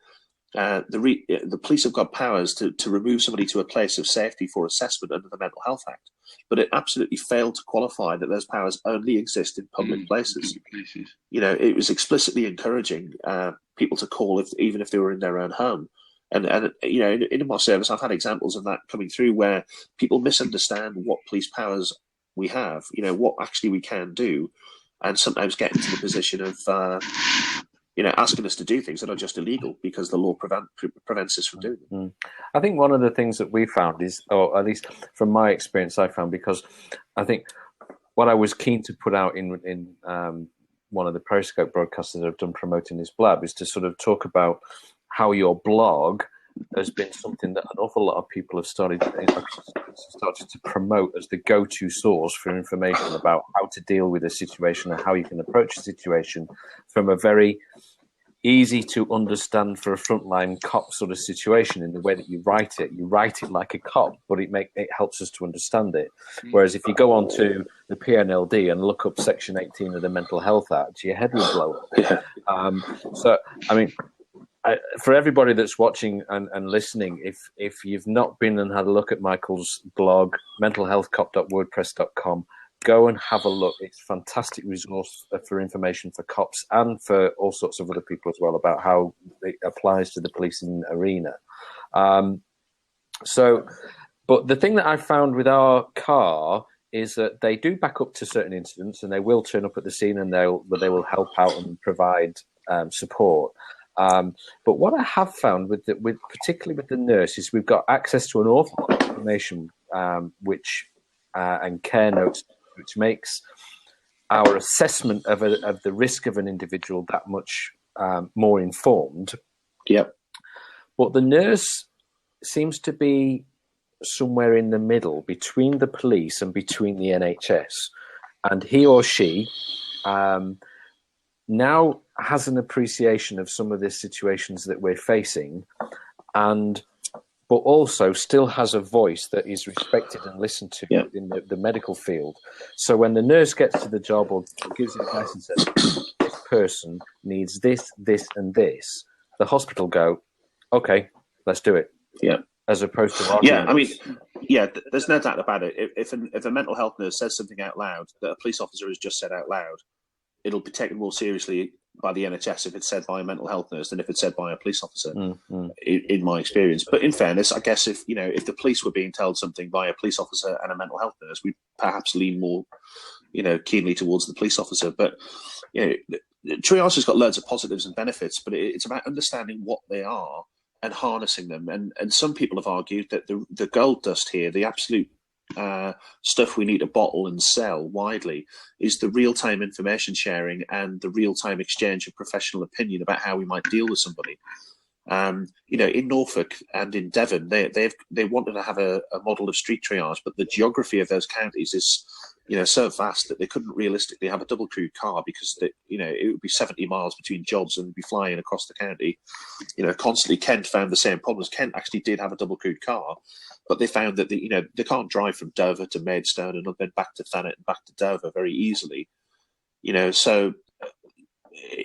Speaker 2: the police have got powers to remove somebody to a place of safety for assessment under the Mental Health Act, but it absolutely failed to qualify that those powers only exist in public places. You know, it was explicitly encouraging people to call even if they were in their own home. And you know, in my service, I've had examples of that coming through where people misunderstand what police powers we have, you know, what actually we can do, and sometimes get into the position of you know, asking us to do things that are just illegal because the law prevents us from doing them.
Speaker 1: I think one of the things that we found is, or at least from my experience, I found, because I think what I was keen to put out in one of the Periscope broadcasts that I've done promoting this blab is to sort of talk about how your blog has been something that an awful lot of people have started to promote as the go-to source for information about how to deal with a situation and how you can approach a situation from a very easy to understand for a frontline cop sort of situation. In the way that you write it like a cop, but it helps us to understand it. Whereas if you go on to the PNLD and look up Section 18 of the Mental Health Act, your head will blow up. So, I mean, for everybody that's watching and listening, if you've not been and had a look at Michael's blog, mentalhealthcop.wordpress.com, go and have a look. It's a fantastic resource for information for cops and for all sorts of other people as well about how it applies to the policing arena. But the thing that I found with our car is that they do back up to certain incidents and they will turn up at the scene and they will help out and provide support. But what I have found particularly with the nurse is we've got access to an awful lot of information, and care notes, which makes our assessment of the risk of an individual that much more informed.
Speaker 2: Yep.
Speaker 1: But the nurse seems to be somewhere in the middle between the police and between the NHS, and he or she now has an appreciation of some of the situations that we're facing, but also still has a voice that is respected and listened to in the medical field. So when the nurse gets to the job or gives advice and says, this person needs this, this, and this, the hospital go, okay, let's do it.
Speaker 2: Yeah.
Speaker 1: As opposed to arguing.
Speaker 2: Yeah, I mean, there's no doubt about it. If a mental health nurse says something out loud that a police officer has just said out loud, it'll be taken more seriously by the NHS if it's said by a mental health nurse than if it's said by a police officer, in my experience. But in fairness, I guess if the police were being told something by a police officer and a mental health nurse, we'd perhaps lean more, keenly towards the police officer. But, triage has got loads of positives and benefits, but it's about understanding what they are and harnessing them. And some people have argued that the gold dust here, the absolute stuff we need to bottle and sell widely, is the real-time information sharing and the real-time exchange of professional opinion about how we might deal with somebody. In Norfolk and in Devon, they wanted to have a model of street triage, but the geography of those counties is so vast that they couldn't realistically have a double crewed car because it would be 70 miles between jobs and be flying across the county. Constantly Kent found the same problems. Kent actually did have a double crewed car, but they found that they can't drive from Dover to Maidstone and then back to Thanet and back to Dover very easily. So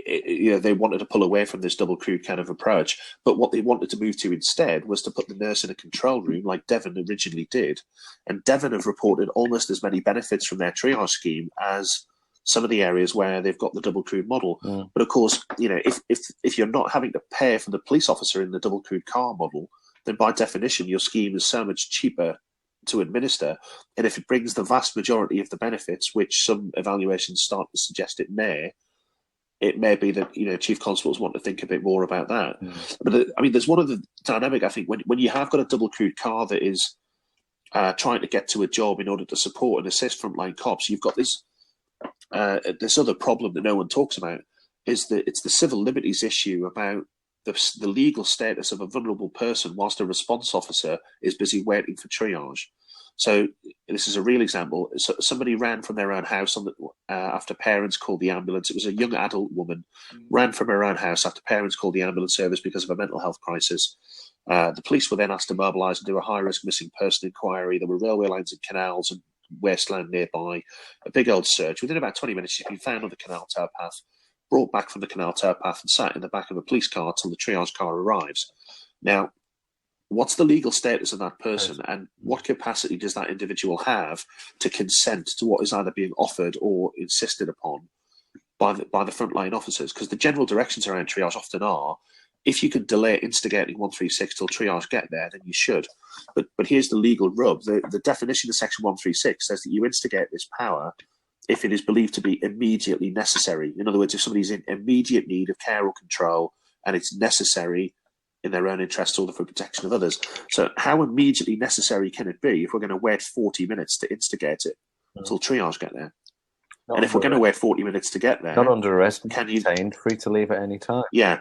Speaker 2: they wanted to pull away from this double crewed kind of approach. But what they wanted to move to instead was to put the nurse in a control room like Devon originally did. And Devon have reported almost as many benefits from their triage scheme as some of the areas where they've got the double crewed model. But of course, if you're not having to pay for the police officer in the double crewed car model, then by definition your scheme is so much cheaper to administer. And if it brings the vast majority of the benefits, which some evaluations start to suggest it may be that chief constables want to think a bit more about that. But there's one other dynamic. I think when you have got a double crewed car that is trying to get to a job in order to support and assist frontline cops, you've got this other problem that no one talks about. Is that it's the civil liberties issue about the legal status of a vulnerable person whilst a response officer is busy waiting for triage. So this is a real example. So somebody ran from their own house after parents called the ambulance. It was a young adult woman, ran from her own house after parents called the ambulance service because of a mental health crisis. The police were then asked to mobilise and do a high-risk missing person inquiry. There were railway lines and canals and wasteland nearby. A big old search. Within about 20 minutes, she'd been found on the canal towpath. brought back from the canal towpath and sat in the back of a police car till the triage car arrives. Now, what's the legal status of that person, and what capacity does that individual have to consent to what is either being offered or insisted upon by the frontline officers? Because the general directions around triage often are, if you can delay instigating 136 till triage get there, then you should. But here's the legal rub. The definition of Section 136 says that you instigate this power if it is believed to be immediately necessary. In other words, if somebody's in immediate need of care or control and it's necessary in their own interests or for protection of others. So how immediately necessary can it be if we're going to wait 40 minutes to instigate it until triage get there? And if we're going to wait 40 minutes to get there,
Speaker 1: not under arrest,
Speaker 2: can you
Speaker 1: detained, free to leave at any time?
Speaker 2: Yeah,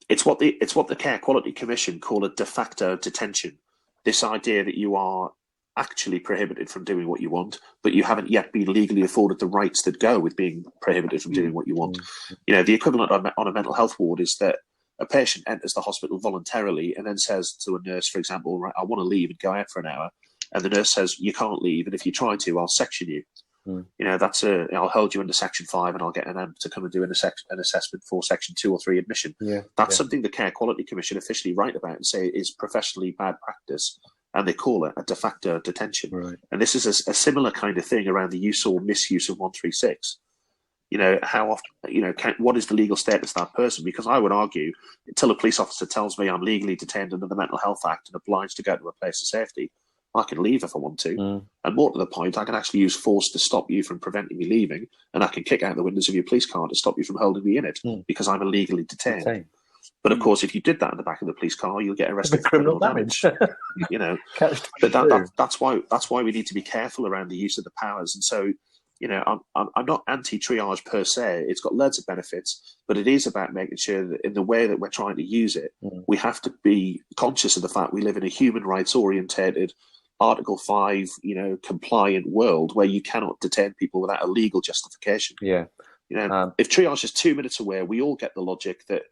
Speaker 2: it's what the Care Quality Commission call a de facto detention. This idea that you are actually prohibited from doing what you want, but you haven't yet been legally afforded the rights that go with being prohibited from doing what you want. You know, the equivalent on a mental health ward is that a patient enters the hospital voluntarily and then says to a nurse, for example, right, I want to leave and go out for an hour. And the nurse says, you can't leave. And if you try to, I'll section you. You know, I'll hold you under Section 5 and I'll get an AMP to come and do an assessment for Section 2 or 3 admission. That's something the Care Quality Commission officially write about and say is professionally bad practice. And they call it a de facto detention. Right. And this is a similar kind of thing around the use or misuse of 136. You know, how often, you know, what is the legal status of that person? Because I would argue, until a police officer tells me I'm legally detained under the Mental Health Act and obliged to go to a place of safety, I can leave if I want to. And more to the point, I can actually use force to stop you from preventing me leaving, and I can kick out the windows of your police car to stop you from holding me in it because I'm illegally detained. But of course, if you did that in the back of the police car, you'll get arrested for criminal damage. You know, but that's why we need to be careful around the use of the powers. And so, you know, I'm not anti-triage per se. It's got loads of benefits, but it is about making sure that in the way that we're trying to use it, we have to be conscious of the fact we live in a human rights orientated, Article 5, you know, compliant world where you cannot detain people without a legal justification. You know, if triage is 2 minutes away, we all get the logic that,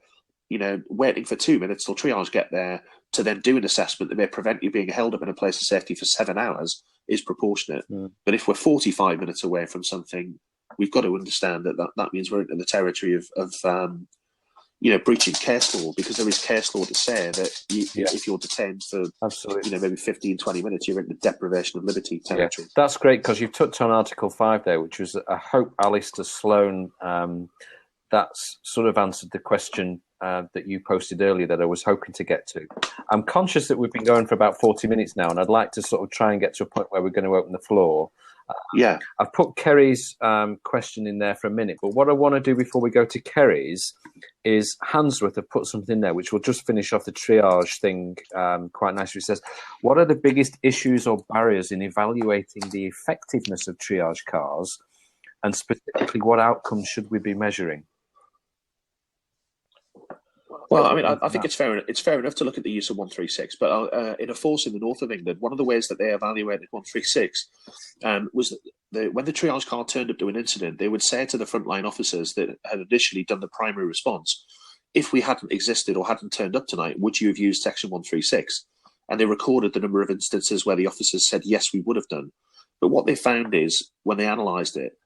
Speaker 2: you know, waiting for 2 minutes till triage get there to then do an assessment that may prevent you being held up in a place of safety for 7 hours is proportionate. But if we're 45 minutes away from something, we've got to understand that means we're into the territory of you know, breaching case law, because there is case law to say that if you're detained for, you know, maybe 15, 20 minutes, you're into deprivation of liberty territory.
Speaker 1: That's great, because you've touched on Article 5 there, which was, I hope, Alistair Sloan, that's sort of answered the question that you posted earlier that I was hoping to get to. I'm conscious that we've been going for about 40 minutes now, and I'd like to sort of try and get to a point where we're going to open the floor. I've put Kerry's question in there for a minute, but what I want to do before we go to Kerry's is Hansworth have put something there which will just finish off the triage thing quite nicely. It says, what are the biggest issues or barriers in evaluating the effectiveness of triage cars, and specifically what outcomes should we be measuring?
Speaker 2: Well, I mean, I think it's fair enough to look at the use of 136, but in a force in the north of England, one of the ways that they evaluated 136 was that when the triage car turned up to an incident, they would say to the frontline officers that had initially done the primary response, if we hadn't existed or hadn't turned up tonight, would you have used Section 136? And they recorded the number of instances where the officers said, yes, we would have done. But what they found is, when they analysed it,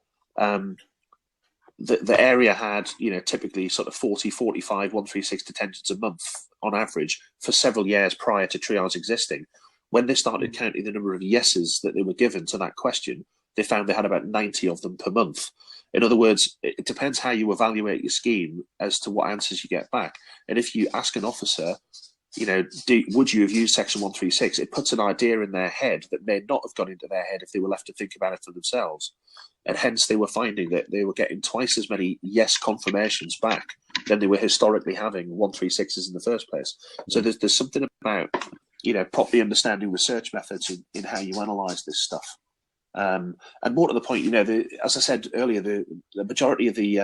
Speaker 2: the area had, you know, typically sort of 40, 45, 136 detentions a month on average for several years prior to triage existing. When they started counting the number of yeses that they were given to that question, they found they had about 90 of them per month. In other words, it depends how you evaluate your scheme as to what answers you get back. And if you ask an officer, you know, would you have used Section 136? It puts an idea in their head that may not have gone into their head if they were left to think about it for themselves. And hence they were finding that they were getting twice as many yes confirmations back than they were historically having 136s in the first place. So there's something about, you know, properly understanding research methods in how you analyse this stuff. And more to the point, you know, as I said earlier, the majority of the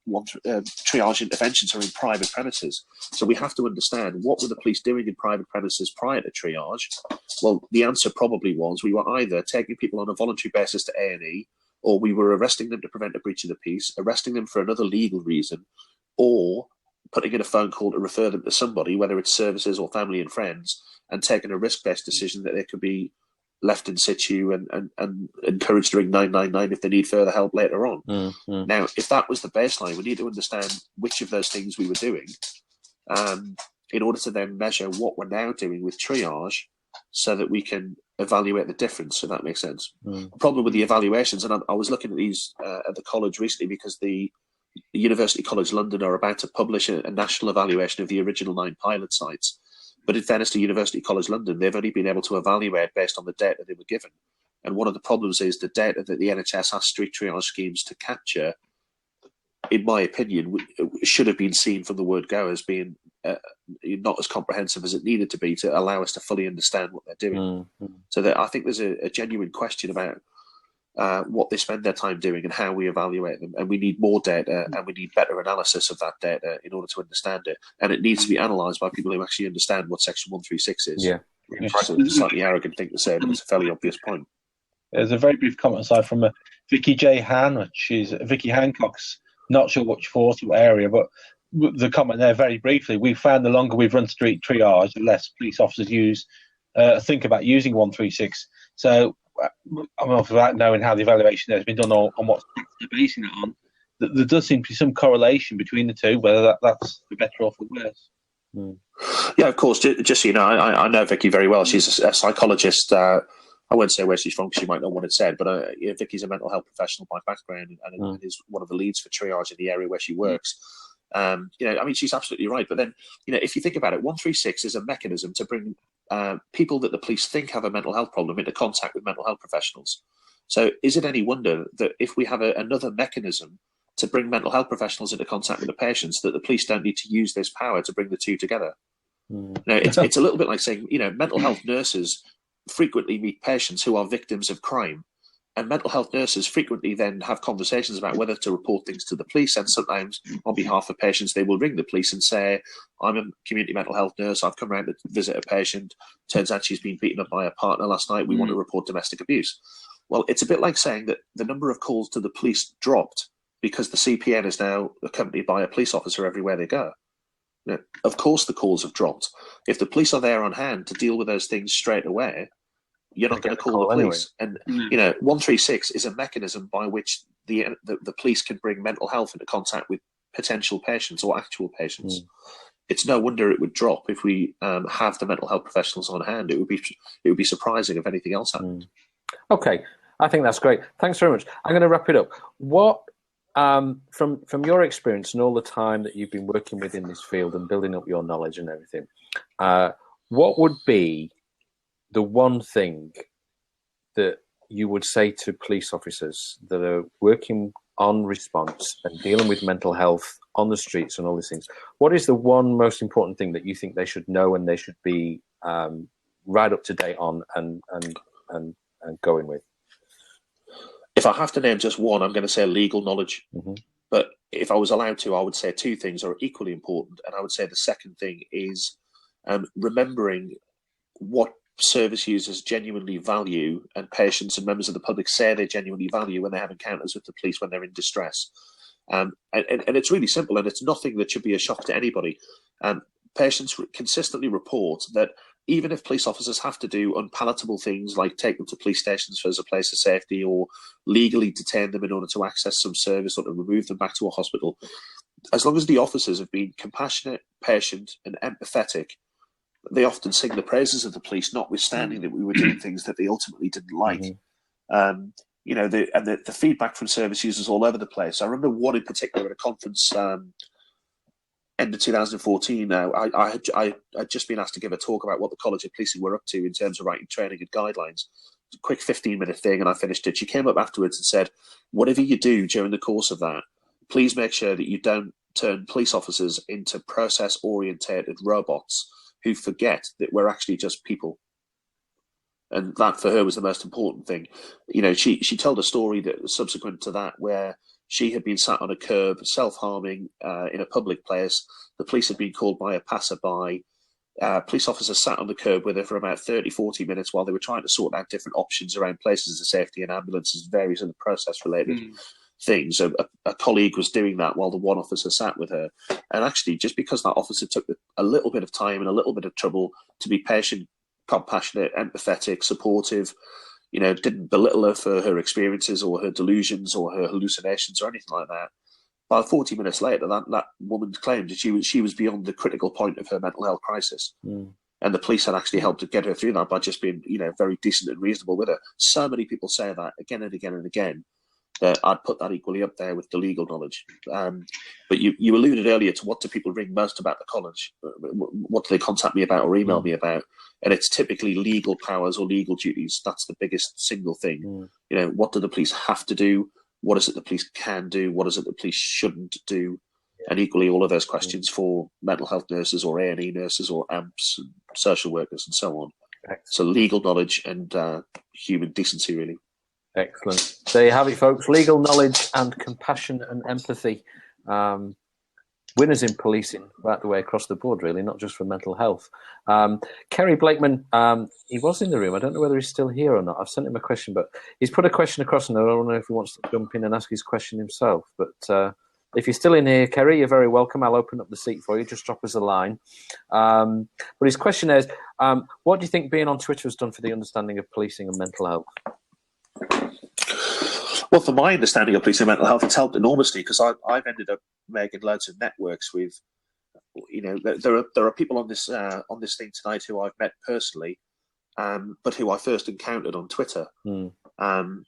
Speaker 2: triage interventions are in private premises. So we have to understand, what were the police doing in private premises prior to triage? Well, the answer probably was we were either taking people on a voluntary basis to A&E, or we were arresting them to prevent a breach of the peace, arresting them for another legal reason, or putting in a phone call to refer them to somebody, whether it's services or family and friends, and taking a risk-based decision that they could be left in situ and encouraged to ring 999 if they need further help later on. Now, if that was the baseline, we need to understand which of those things we were doing in order to then measure what we're now doing with triage so that we can evaluate the difference, if that makes sense. The problem with the evaluations, and I was looking at these at the college recently because the University College London are about to publish a national evaluation of the original 9 pilot sites. But in fairness to University College London, they've only been able to evaluate based on the data they were given. And one of the problems is the data that the NHS has street triage schemes to capture, in my opinion, should have been seen from the word go as being not as comprehensive as it needed to be to allow us to fully understand what they're doing. So I think there's a genuine question about what they spend their time doing and how we evaluate them. And we need more data and we need better analysis of that data in order to understand it. And it needs to be analysed by people who actually understand what Section 136 is.
Speaker 1: Yeah.
Speaker 2: It's a slightly arrogant thing to say, but it's a fairly obvious point.
Speaker 3: There's a very brief comment aside from Vicky J. Han, which is Vicky Hancock's, not sure which force or area, but the comment there very briefly, we found the longer we've run street triage, the less police officers think about using 136. So I'm off without knowing how the evaluation has been done or on what they're basing it on. There does seem to be some correlation between the two, whether that's the better or for worse.
Speaker 2: Yeah, of course. Just so you know, I know Vicky very well. She's a psychologist. I won't say where she's from because she might not want it said, but Vicky's a mental health professional by background and is one of the leads for triage in the area where she works. She's absolutely right. But then, if you think about it, 136 is a mechanism to bring people that the police think have a mental health problem into contact with mental health professionals. So is it any wonder that if we have another mechanism to bring mental health professionals into contact with the patients, that the police don't need to use this power to bring the two together? Now, it's a little bit like saying, mental health nurses frequently meet patients who are victims of crime. And mental health nurses frequently then have conversations about whether to report things to the police. And sometimes on behalf of patients, they will ring the police and say, I'm a community mental health nurse. I've come around to visit a patient. Turns out she's been beaten up by a partner last night. We want to report domestic abuse. Well, it's a bit like saying that the number of calls to the police dropped because the CPN is now accompanied by a police officer everywhere they go. Now, of course, the calls have dropped. If the police are there on hand to deal with those things straight away, you're not going to call the police. Anyway. And 136 is a mechanism by which the police can bring mental health into contact with potential patients or actual patients. It's no wonder it would drop if we have the mental health professionals on hand. It would be surprising if anything else happened.
Speaker 1: Okay, I think that's great. Thanks very much. I'm going to wrap it up. What from your experience and all the time that you've been working within this field and building up your knowledge and everything, what would be the one thing that you would say to police officers that are working on response and dealing with mental health on the streets and all these things? What is the one most important thing that you think they should know and they should be right up to date on and going with?
Speaker 2: If I have to name just one, I'm going to say legal knowledge. But if I was allowed to, I would say two things are equally important. And I would say the second thing is remembering what service users genuinely value and patients and members of the public say they genuinely value when they have encounters with the police when they're in distress. And it's really simple, and it's nothing that should be a shock to anybody. Patients consistently report that even if police officers have to do unpalatable things like take them to police stations as a place of safety or legally detain them in order to access some service or to remove them back to a hospital, as long as the officers have been compassionate, patient and empathetic, they often sing the praises of the police, notwithstanding that we were doing things that they ultimately didn't like. The feedback from service users all over the place. I remember one in particular at a conference end of 2014. Now, I had just been asked to give a talk about what the College of Policing were up to in terms of writing training and guidelines. It was a quick 15-minute thing, and I finished it. She came up afterwards and said, whatever you do during the course of that, please make sure that you don't turn police officers into process-orientated robots who forget that we're actually just people. And that for her was the most important thing. She told a story that subsequent to that where she had been sat on a curb, self-harming in a public place. The police had been called by a passerby. Police officers sat on the curb with her for about 30, 40 minutes while they were trying to sort out different options around places of safety and ambulances, various other process-related things. A colleague was doing that while the one officer sat with her. And actually, just because that officer took a little bit of time and a little bit of trouble to be patient, compassionate, empathetic, supportive. Didn't belittle her for her experiences or her delusions or her hallucinations or anything like that. By 40 minutes later, that woman claimed that she was beyond the critical point of her mental health crisis. And the police had actually helped to get her through that by just being, very decent and reasonable with her. So many people say that again and again and again. I'd put that equally up there with the legal knowledge. But you alluded earlier to what do people ring most about the college? What do they contact me about or email me about? And it's typically legal powers or legal duties. That's the biggest single thing. What do the police have to do? What is it the police can do? What is it the police shouldn't do? And equally, all of those questions for mental health nurses or A&E nurses or AMPs and social workers and so on. Excellent. So legal knowledge and human decency, really.
Speaker 1: Excellent. There you have it, folks. Legal knowledge and compassion and empathy. Winners in policing right the way across the board, really, not just for mental health. Kerry Blakeman, he was in the room. I don't know whether he's still here or not. I've sent him a question, but he's put a question across, and I don't know if he wants to jump in and ask his question himself. But if you're still in here, Kerry, you're very welcome. I'll open up the seat for you. Just drop us a line. But his question is, what do you think being on Twitter has done for the understanding of policing and mental health?
Speaker 2: Well, for my understanding of policing and mental health, it's helped enormously because I've ended up making loads of networks with, there are people on this thing tonight who I've met personally, but who I first encountered on Twitter. Mental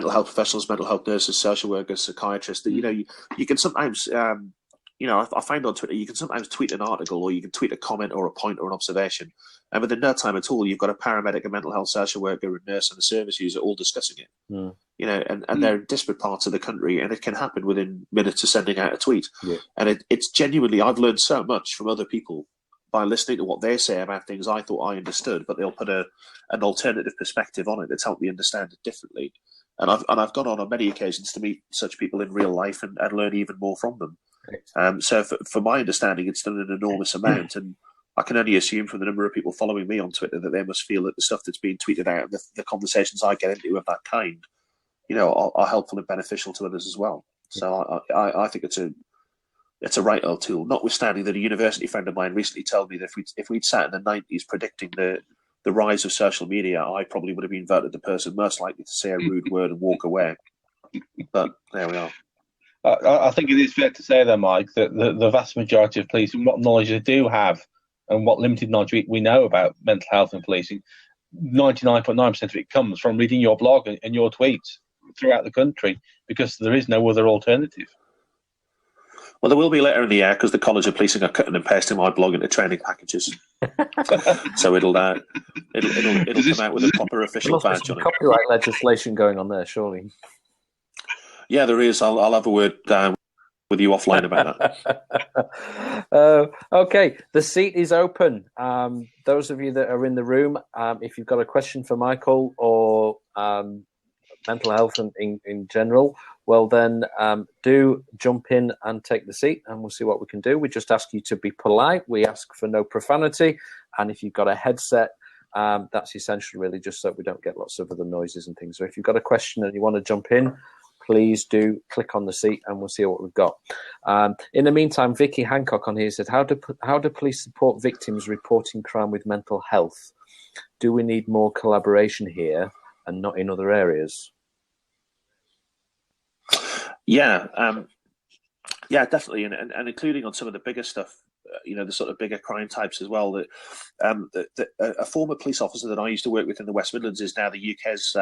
Speaker 2: health professionals, mental health nurses, social workers, psychiatrists. You can sometimes, I find on Twitter you can sometimes tweet an article or you can tweet a comment or a point or an observation, and within no time at all, you've got a paramedic, a mental health social worker, a nurse, and a service user all discussing it. And they're in disparate parts of the country, and it can happen within minutes of sending out a tweet. And it's genuinely, I've learned so much from other people by listening to what they say about things I thought I understood, but they'll put an alternative perspective on it that's helped me understand it differently. And I've gone on many occasions to meet such people in real life and learn even more from them. So for my understanding, it's done an enormous amount, and I can only assume from the number of people following me on Twitter that they must feel that the stuff that's being tweeted out, the conversations I get into of that kind, are helpful and beneficial to others as well. So I think it's a right old tool. Notwithstanding that a university friend of mine recently told me that if we'd sat in the 90s predicting the rise of social media, I probably would have been voted the person most likely to say a rude word and walk away. But there we are.
Speaker 3: I think it is fair to say, though, Mike, that the vast majority of police and what knowledge they do have and what limited knowledge we know about mental health and policing, 99.9% of it comes from reading your blog and your tweets throughout the country, because there is no other alternative.
Speaker 2: Well, there will be later in the year because the College of Policing are cutting and pasting my blog into training packages, so it'll come out with a proper official badge on it.
Speaker 1: Copyright legislation going on there, surely.
Speaker 2: Yeah, there is. I'll have a word with you offline about
Speaker 1: that. Okay, the seat is open. Those of you that are in the room, if you've got a question for Michael or mental health in general, well then do jump in and take the seat, and we'll see what we can do. We just ask you to be polite. We ask for no profanity, and if you've got a headset, that's essential, really, just so we don't get lots of other noises and things. So if you've got a question and you want to jump in, please do click on the seat and we'll see what we've got. In the meantime, Vicky Hancock on here said, how do police support victims reporting crime with mental health? Do we need more collaboration here and not in other areas?
Speaker 2: Yeah, definitely, and including on some of the bigger stuff, the sort of bigger crime types as well. That a former police officer that I used to work with in the West Midlands is now the UK's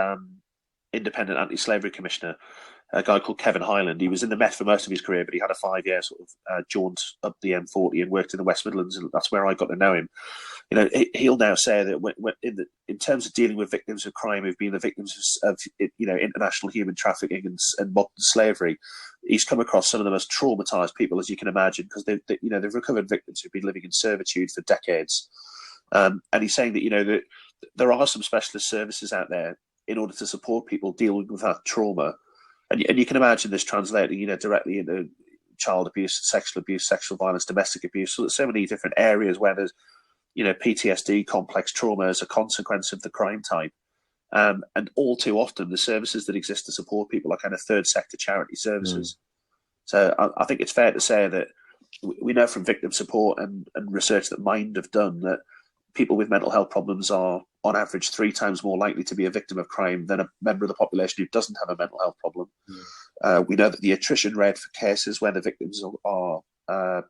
Speaker 2: independent anti-slavery commissioner, a guy called Kevin Hyland. He was in the Met for most of his career, but he had a 5-year sort of jaunt up the M40 and worked in the West Midlands, and that's where I got to know him. He'll now say that in terms of dealing with victims of crime who've been the victims of international human trafficking and modern slavery, he's come across some of the most traumatized people, as you can imagine, because they've recovered victims who've been living in servitude for decades. And he's saying that there are some specialist services out there in order to support people dealing with that trauma. And you can imagine this translating, directly into child abuse, sexual violence, domestic abuse. So there's so many different areas where there's, PTSD, complex trauma as a consequence of the crime type. And all too often, the services that exist to support people are kind of third sector charity services. So I think it's fair to say that we know from victim support and research that Mind have done that people with mental health problems are, on average, 3 times more likely to be a victim of crime than a member of the population who doesn't have a mental health problem. We know that the attrition rate for cases where the victims are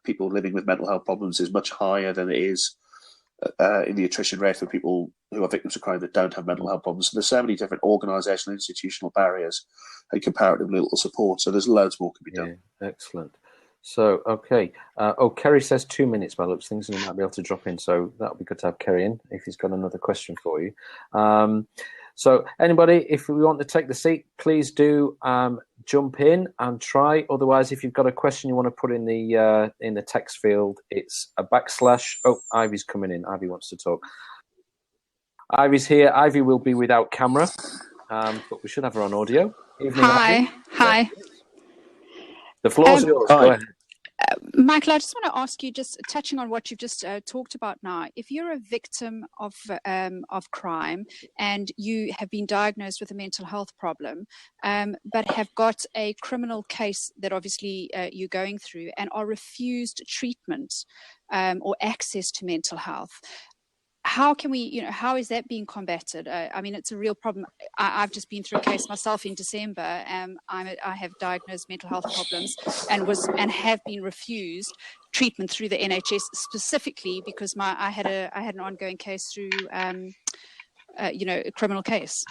Speaker 2: people living with mental health problems is much higher than it is in the attrition rate for people who are victims of crime that don't have mental health problems. So there's so many different organisational, institutional barriers and comparatively little support. So there's loads more can be done.
Speaker 1: Yeah, excellent. So, okay. Kerry says 2 minutes by looks things, and he might be able to drop in. So that'll be good to have Kerry in if he's got another question for you. So anybody, if we want to take the seat, please do jump in and try. Otherwise, if you've got a question you want to put in the text field, it's a /. Oh, Ivy's coming in. Ivy wants to talk. Ivy's here. Ivy will be without camera, but we should have her on audio. Evening,
Speaker 4: Hi.
Speaker 1: Ivy.
Speaker 4: Hi.
Speaker 1: The floor's yours.
Speaker 2: Hi.
Speaker 1: Go ahead.
Speaker 4: Michael, I just want to ask you, just touching on what you've just talked about now, if you're a victim of crime and you have been diagnosed with a mental health problem, but have got a criminal case that obviously you're going through and are refused treatment or access to mental health, how can we, how is that being combated? I mean, it's a real problem. I've just been through a case myself in December. I have diagnosed mental health problems and have been refused treatment through the NHS specifically because I had an ongoing case through, a criminal case.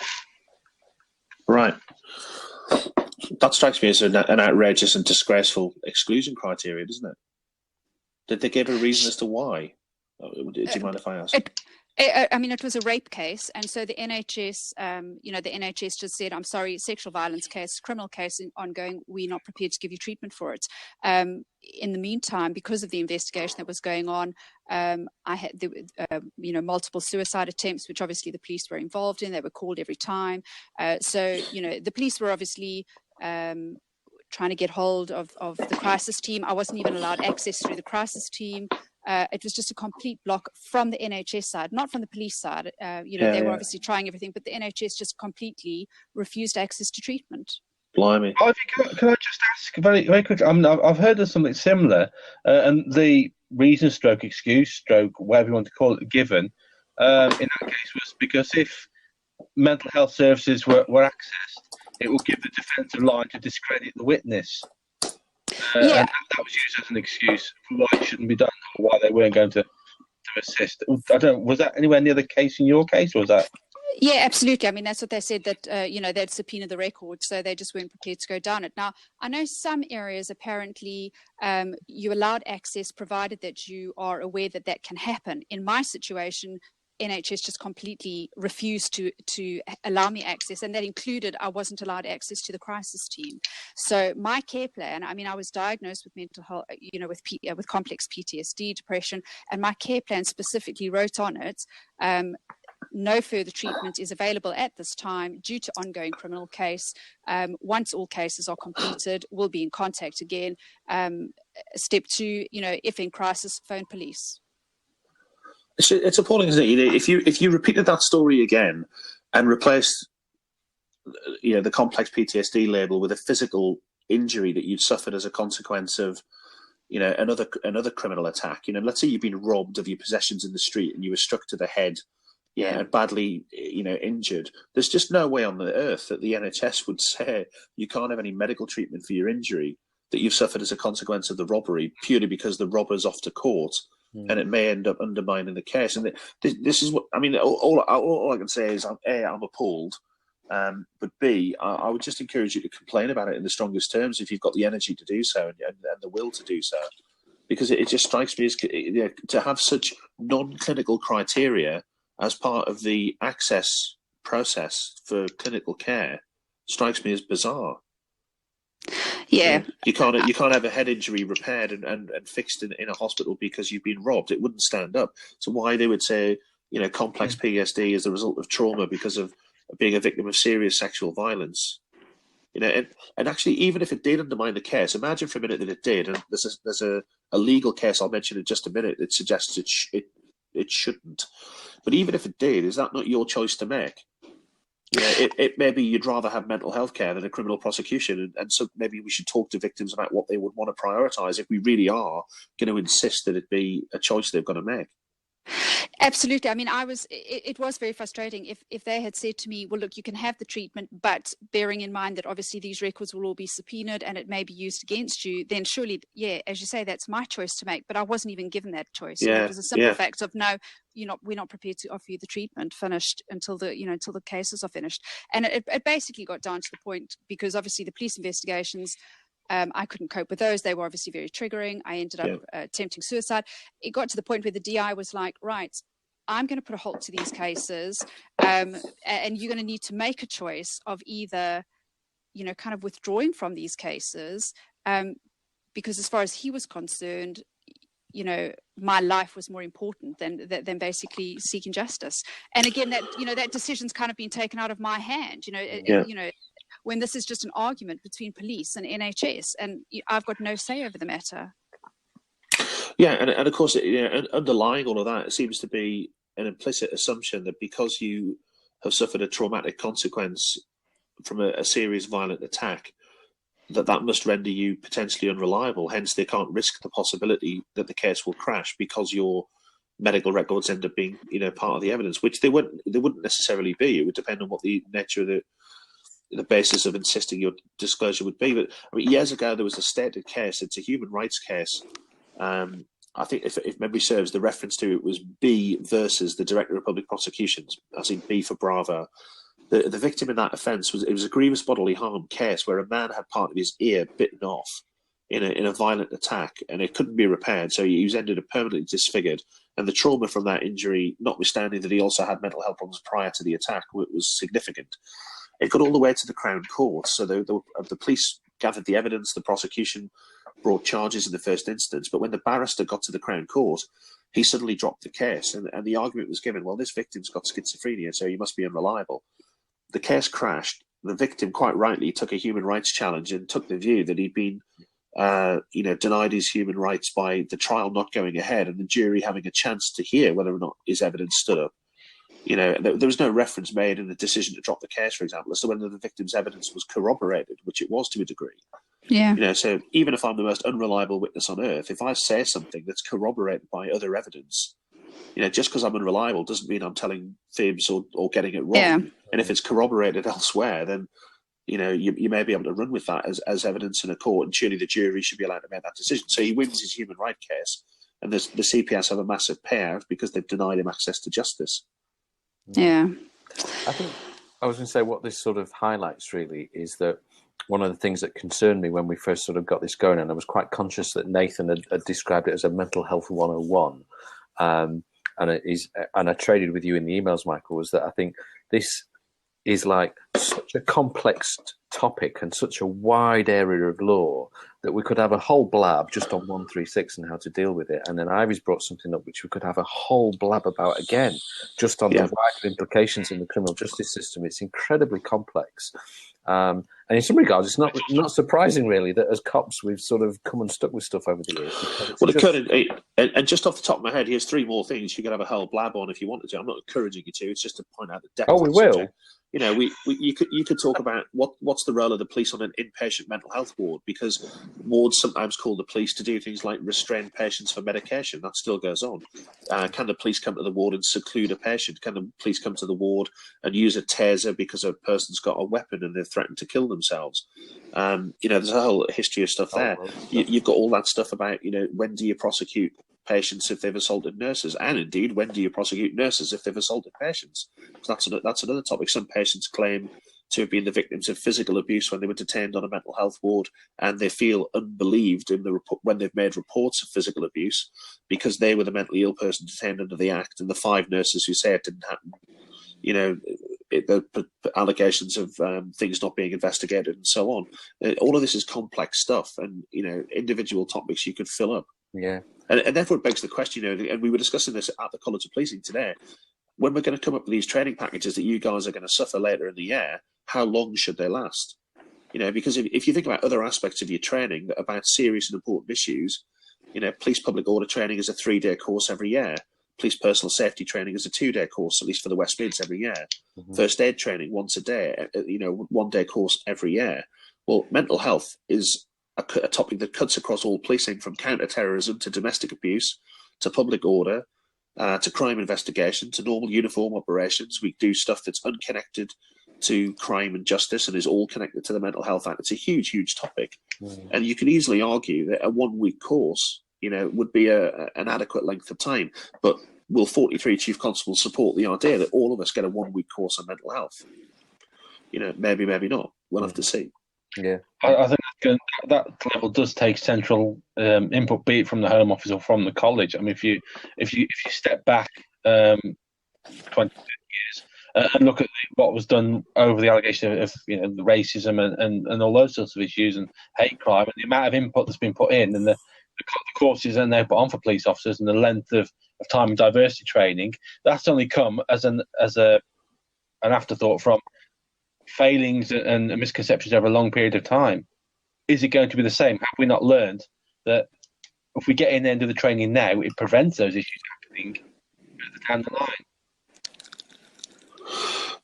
Speaker 2: Right. That strikes me as an outrageous and disgraceful exclusion criteria, doesn't it? Did they give a reason as to why? Do you mind if I ask?
Speaker 4: I mean, it was a rape case, and so the NHS, the NHS just said, "I'm sorry, sexual violence case, criminal case ongoing. We're not prepared to give you treatment for it." In the meantime, because of the investigation that was going on, I had multiple suicide attempts, which obviously the police were involved in. They were called every time. So the police were obviously trying to get hold of the crisis team. I wasn't even allowed access through the crisis team. It was just a complete block from the NHS side, not from the police side. They were obviously trying everything, but the NHS just completely refused access to treatment.
Speaker 2: Blimey.
Speaker 3: Can I just ask very, very quickly? I've heard of something similar, and the reason stroke, excuse stroke, whatever you want to call it, given in that case was because if mental health services were accessed, it will give the defensive line to discredit the witness. And that was used as an excuse for why it shouldn't be done, or why they weren't going to assist. Was that anywhere near the case in your case, or was that?
Speaker 4: Yeah, absolutely. I mean, that's what they said, that, they'd subpoenaed the record, so they just weren't prepared to go down it. Now, I know some areas, apparently, you allowed access provided that you are aware that that can happen. In my situation, NHS just completely refused to allow me access, and that included I wasn't allowed access to the crisis team. So my care plan, I mean, I was diagnosed with mental health, with complex PTSD, depression, and my care plan specifically wrote on it, no further treatment is available at this time due to ongoing criminal case. Once all cases are completed, we'll be in contact again. Step 2, if in crisis, phone police.
Speaker 2: It's appalling, isn't it? If you repeated that story again and replaced, the complex PTSD label with a physical injury that you'd suffered as a consequence of, another criminal attack. Let's say you've been robbed of your possessions in the street and you were struck to the head, and badly, injured. There's just no way on the earth that the NHS would say you can't have any medical treatment for your injury that you've suffered as a consequence of the robbery purely because the robber's off to court. And it may end up undermining the case. And this is what I mean. All I can say is, A, I'm appalled, but B, I would just encourage you to complain about it in the strongest terms if you've got the energy to do so and the will to do so, because it just strikes me as to have such non-clinical criteria as part of the access process for clinical care strikes me as bizarre. Yeah, you can't have a head injury repaired and fixed in a hospital because you've been robbed. It wouldn't stand up. So why they would say complex PSD is the result of trauma because of being a victim of serious sexual violence, and actually even if it did undermine the case, imagine for a minute that it did. And there's a legal case I'll mention in just a minute that suggests it shouldn't. But even if it did, is that not your choice to make? It maybe you'd rather have mental health care than a criminal prosecution, and so maybe we should talk to victims about what they would want to prioritise if we really are going to insist that it be a choice they've got to make.
Speaker 4: Absolutely. I mean, it was very frustrating if they had said to me, well, look, you can have the treatment, but bearing in mind that obviously these records will all be subpoenaed and it may be used against you, then surely, yeah, as you say, that's my choice to make. But I wasn't even given that choice.
Speaker 2: Yeah,
Speaker 4: It was a simple fact of, no, we're not prepared to offer you the treatment finished until the cases are finished. And it basically got down to the point, because obviously the police investigations, I couldn't cope with those. They were obviously very triggering. I ended up attempting suicide. It got to the point where the DI was like, right, I'm going to put a halt to these cases, and you're going to need to make a choice of either, kind of withdrawing from these cases, because as far as he was concerned, my life was more important than basically seeking justice. And again, that decision's kind of been taken out of my hand. When this is just an argument between police and NHS, and I've got no say over the matter.
Speaker 2: Yeah, and of course, underlying all of that, it seems to be an implicit assumption that because you have suffered a traumatic consequence from a serious violent attack, that must render you potentially unreliable. Hence, they can't risk the possibility that the case will crash because your medical records end up being, part of the evidence, which they wouldn't necessarily be. It would depend on what the nature of the basis of insisting your disclosure would be. But I mean, years ago, there was a stated case. It's a human rights case. I think, if memory serves, the reference to it was B versus the Director of Public Prosecutions, as in B for Bravo. The victim in that offence was a grievous bodily harm case where a man had part of his ear bitten off in a violent attack, and it couldn't be repaired, so he was ended up permanently disfigured. And the trauma from that injury, notwithstanding that he also had mental health problems prior to the attack, was significant. It got all the way to the Crown Court, so the police gathered the evidence, the prosecution brought charges in the first instance, but when the barrister got to the Crown Court, he suddenly dropped the case, and the argument was given, well, this victim's got schizophrenia, so he must be unreliable. The case crashed. The victim, quite rightly, took a human rights challenge and took the view that he'd been denied his human rights by the trial not going ahead and the jury having a chance to hear whether or not his evidence stood up. There was no reference made in the decision to drop the case, for example, as to whether the victim's evidence was corroborated, which it was to a degree.
Speaker 4: Yeah.
Speaker 2: So even if I'm the most unreliable witness on earth, if I say something that's corroborated by other evidence, just because I'm unreliable doesn't mean I'm telling fibs or getting it wrong.
Speaker 4: Yeah.
Speaker 2: And if it's corroborated elsewhere, then you may be able to run with that as evidence in a court, and surely the jury should be allowed to make that decision. So he wins his human rights case, and the CPS have a massive payout because they've denied him access to justice.
Speaker 4: Yeah.
Speaker 1: I think I was going to say what this sort of highlights really is that one of the things that concerned me when we first sort of got this going, and I was quite conscious that Nathan had described it as a mental health 101, and I traded with you in the emails, Michael, was that I think this is like such a complex topic and such a wide area of law that we could have a whole blab just on 136 and how to deal with it. And then Ivy's brought something up which we could have a whole blab about again, just on the wider implications in the criminal justice system. It's incredibly complex. And in some regards, it's not surprising, really, that as cops, we've sort of come unstuck with stuff over the years.
Speaker 2: Well, and just off the top of my head, here's three more things you could have a whole blab on if you wanted to. I'm not encouraging you to. It's just to point out the depth.
Speaker 1: Oh, we will.
Speaker 2: You could talk about what's the role of the police on an inpatient mental health ward, because wards sometimes call the police to do things like restrain patients for medication. That still goes on. Can the police come to the ward and seclude a patient? Can the police come to the ward and use a taser because a person's got a weapon and they've threatened to kill themselves? There's a whole history of stuff there. You've got all that stuff about, when do you prosecute patients if they've assaulted nurses, and indeed, when do you prosecute nurses if they've assaulted patients? Because that's another topic. Some patients claim to have been the victims of physical abuse when they were detained on a mental health ward, and they feel unbelieved in when they've made reports of physical abuse because they were the mentally ill person detained under the Act, and the 5 nurses who say it didn't happen. The allegations of things not being investigated and so on. All of this is complex stuff, and individual topics you could fill up.
Speaker 1: Yeah.
Speaker 2: And therefore it begs the question, and we were discussing this at the College of Policing today, when we're going to come up with these training packages that you guys are going to suffer later in the year, how long should they last? Because if you think about other aspects of your training that are about serious and important issues, police public order training is a 3-day course every year. Police personal safety training is a 2-day course, at least for the West Mids, every year. Mm-hmm. First aid training once a day, 1-day course every year. Well, mental health is a topic that cuts across all policing, from counter-terrorism to domestic abuse to public order, to crime investigation, to normal uniform operations. We do stuff that's unconnected to crime and justice and is all connected to the Mental Health Act. It's a huge, huge topic. And you can easily argue that a 1 week course, would be an adequate length of time. But will 43 Chief Constables support the idea that all of us get a 1 week course on mental health? Maybe, maybe not. We'll have to see.
Speaker 3: Yeah, I think that level does take central input, be it from the Home Office or from the college. I mean, if you step back 20 years and look at what was done over the allegation of the racism and all those sorts of issues and hate crime, and the amount of input that's been put in, and the courses that they've put on for police officers, and the length of time and diversity training, that's only come as an afterthought from failings and misconceptions over a long period of time. Is it going to be the same? Have we not learned that if we get in there and do the training now, it prevents those issues happening down the line?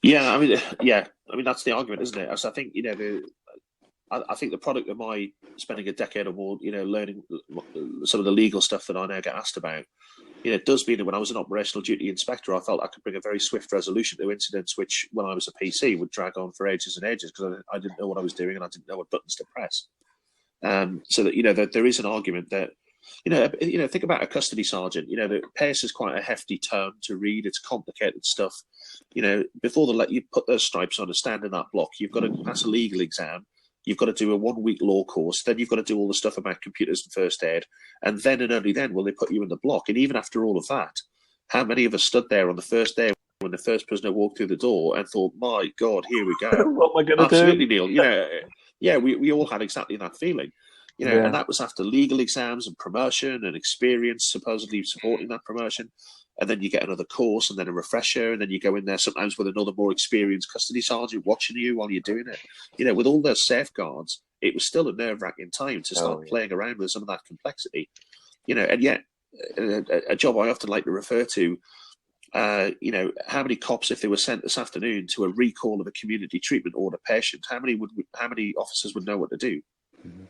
Speaker 2: Yeah, I mean that's the argument, isn't it? So I think I think the product of my spending a decade or more, learning some of the legal stuff that I now get asked about, it does mean that when I was an operational duty inspector, I felt I could bring a very swift resolution to incidents which, when I was a PC, would drag on for ages and ages because I didn't know what I was doing and I didn't know what buttons to press. So that that there is an argument that think about a custody sergeant. The PACE is quite a hefty term to read. It's complicated stuff. Before they let you put those stripes on and stand in that block, you've got to pass a legal exam. You've got to do a 1 week law course. Then you've got to do all the stuff about computers and first aid. And then and only then will they put you in the block. And even after all of that, how many of us stood there on the first day when the first prisoner walked through the door and thought, my God, here we go.
Speaker 1: What am I going to do?
Speaker 2: Absolutely, Neil. Yeah, we all had exactly that feeling. And that was after legal exams and promotion and experience supposedly supporting that promotion. And then you get another course and then a refresher, and then you go in there sometimes with another more experienced custody sergeant watching you while you're doing it. With all those safeguards, it was still a nerve-wracking time to start playing around with some of that complexity. And yet a job I often like to refer to, how many cops, if they were sent this afternoon to a recall of a community treatment order patient, how many officers would know what to do? Mm-hmm.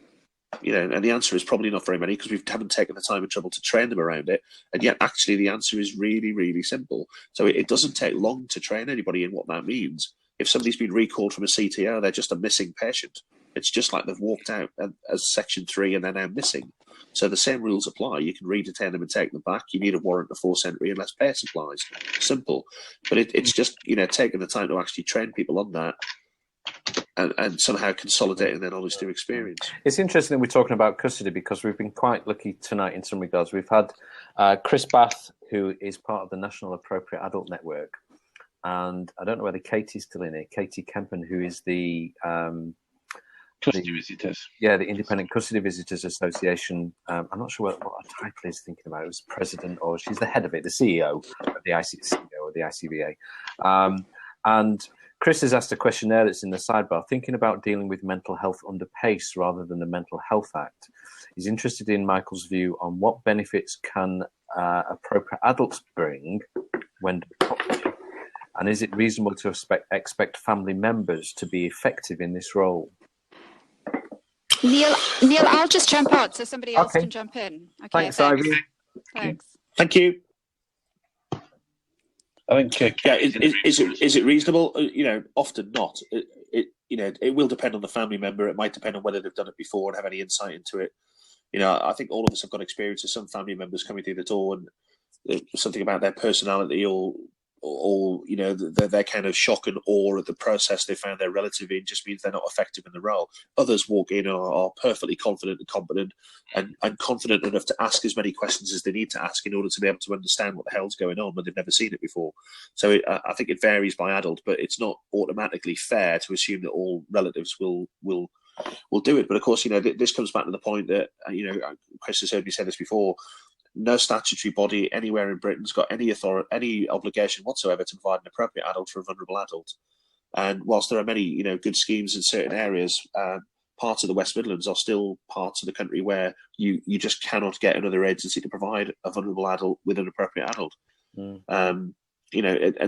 Speaker 2: And the answer is probably not very many because we haven't taken the time and trouble to train them around it. And yet, actually, the answer is really, really simple. So it doesn't take long to train anybody in what that means. If somebody's been recalled from a CTO, they're just a missing patient. It's just like they've walked out as Section 3 and they're now missing. So the same rules apply. You can redetain them and take them back. You need a warrant of forced entry unless PACE applies. Simple. But it's just, taking the time to actually train people on that. And somehow consolidating their knowledge through experience.
Speaker 1: It's interesting that we're talking about custody because we've been quite lucky tonight in some regards. We've had Chris Bath, who is part of the National Appropriate Adult Network, and I don't know whether Katie's still in it. Katie Kempen, who is the
Speaker 3: Custody Visitors.
Speaker 1: Yeah, the Independent Custody Visitors Association. I'm not sure what her title is thinking about. It was president, or she's the head of it, the CEO of the CEO or the ICVA. And Chris has asked a question there that's in the sidebar, thinking about dealing with mental health under PACE rather than the Mental Health Act. He's interested in Michael's view on what benefits can appropriate adults bring when properly, and is it reasonable to expect family members to be effective in this role?
Speaker 4: Neil, I'll just jump out so somebody else can jump in. Okay,
Speaker 1: thanks. Ivy.
Speaker 4: Thanks.
Speaker 2: Thank you.
Speaker 3: I think,
Speaker 2: is it reasonable? Often not. It will depend on the family member. It might depend on whether they've done it before and have any insight into it. I think all of us have got experience of some family members coming through the door and something about their personality or their kind of shock and awe at the process they found their relative in just means they're not effective in the role. Others walk in and are perfectly confident and competent and confident enough to ask as many questions as they need to ask in order to be able to understand what the hell's going on when they've never seen it before. So I think it varies by adult, but it's not automatically fair to assume that all relatives will do it. But of course, this comes back to the point that, Chris has heard me say this before. No statutory body anywhere in Britain's got any obligation whatsoever to provide an appropriate adult for a vulnerable adult. And whilst there are many, good schemes in certain areas, parts of the West Midlands are still parts of the country where you just cannot get another agency to provide a vulnerable adult with an appropriate adult. And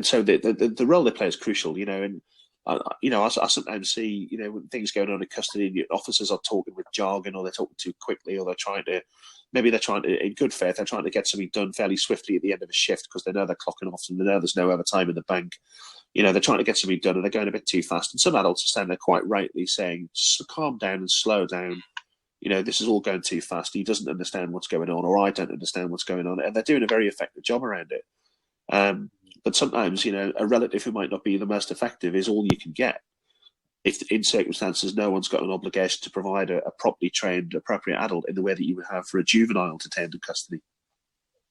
Speaker 2: so the role they play is crucial. And I sometimes see, when things going on in custody, officers are talking with jargon, or they're talking too quickly, or they're trying to, in good faith, they're trying to get something done fairly swiftly at the end of a shift because they know they're clocking off and they know there's no overtime in the bank. They're trying to get something done and they're going a bit too fast. And some adults are standing there quite rightly saying, calm down and slow down. This is all going too fast. He doesn't understand what's going on, or I don't understand what's going on. And they're doing a very effective job around it. But sometimes, a relative who might not be the most effective is all you can get. If in circumstances no one's got an obligation to provide a properly trained, appropriate adult in the way that you would have for a juvenile to tend in custody.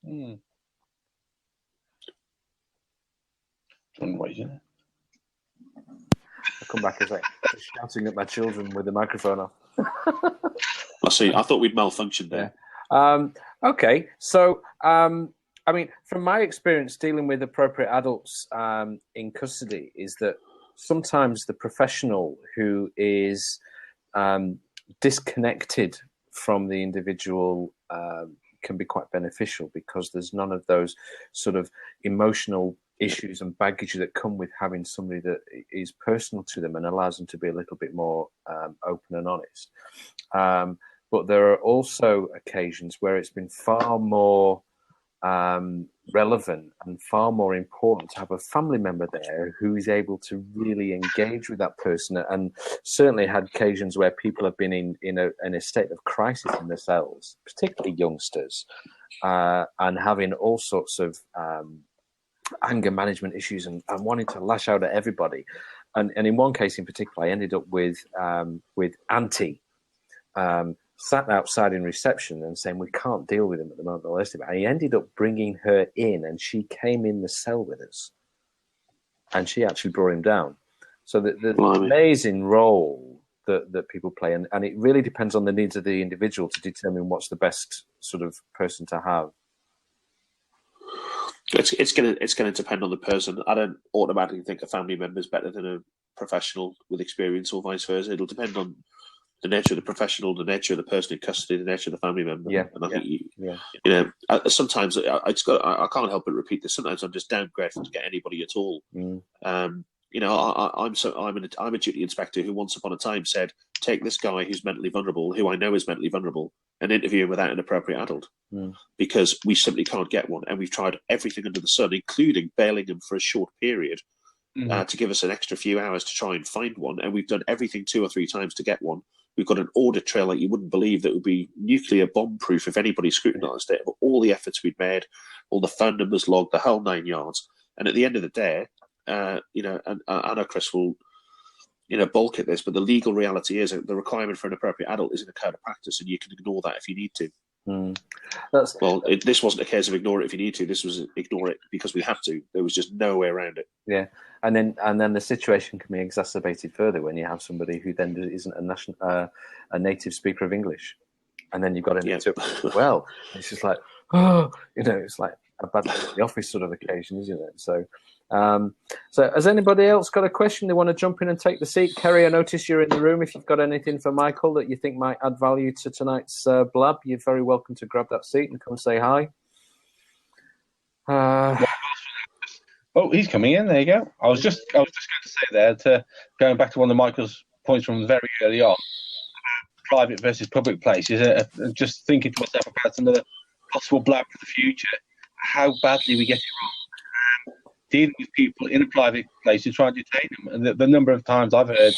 Speaker 3: Mm.
Speaker 1: I come back and say, shouting at my children with the microphone off.
Speaker 2: I see. I thought we'd malfunctioned there.
Speaker 1: Yeah. Okay, so from my experience dealing with appropriate adults in custody is that sometimes the professional who is disconnected from the individual can be quite beneficial, because there's none of those sort of emotional issues and baggage that come with having somebody that is personal to them and allows them to be a little bit more open and honest. But there are also occasions where it's been far more relevant and far more important to have a family member there who is able to really engage with that person, and certainly had occasions where people have been in a state of crisis in their cells, particularly youngsters, and having all sorts of anger management issues and wanting to lash out at everybody. And in one case in particular, I ended up with Auntie sat outside in reception and saying, we can't deal with him at the moment. And he ended up bringing her in, and she came in the cell with us, and she actually brought him down. So the amazing role that people play, and it really depends on the needs of the individual to determine what's the best sort of person to have.
Speaker 2: It's gonna depend on the person. I don't automatically think a family member is better than a professional with experience, or vice versa. It'll depend on the nature of the professional, the nature of the person in custody, the nature of the family member.
Speaker 1: Yeah,
Speaker 2: and I think sometimes I can't help but repeat this. Sometimes I'm just damn grateful to get anybody at all. I'm a duty inspector who once upon a time said, take this guy who's mentally vulnerable, who I know is mentally vulnerable, and interview him without an appropriate adult, because we simply can't get one, and we've tried everything under the sun, including bailing him for a short period to give us an extra few hours to try and find one, and we've done everything 2 or 3 times to get one. We've got an audit trail like you wouldn't believe that would be nuclear bomb proof if anybody scrutinised it. But all the efforts we'd made, all the phone numbers logged, the whole 9 yards. And at the end of the day, and I know Chris will, bulk at this, but the legal reality is that the requirement for an appropriate adult is in a code of practice, and you can ignore that if you need to. This wasn't a case of ignore it if you need to. This was ignore it because we have to. There was just no way around it.
Speaker 1: Yeah, and then the situation can be exacerbated further when you have somebody who then isn't a native speaker of English, and then you've got to into it. Well, it's just like it's like a bad day at the office sort of occasion, isn't it? So has anybody else got a question they want to jump in and take the seat? Kerry, I notice you're in the room. If you've got anything for Michael that you think might add value to tonight's blab, you're very welcome to grab that seat and come say hi.
Speaker 3: Oh, he's coming in. There you go. I was just going to say there, going back to one of Michael's points from very early on, private versus public places, just thinking to myself about another possible blab for the future, how badly we get it wrong. Dealing with people in a private place to try and detain them, and the number of times I've heard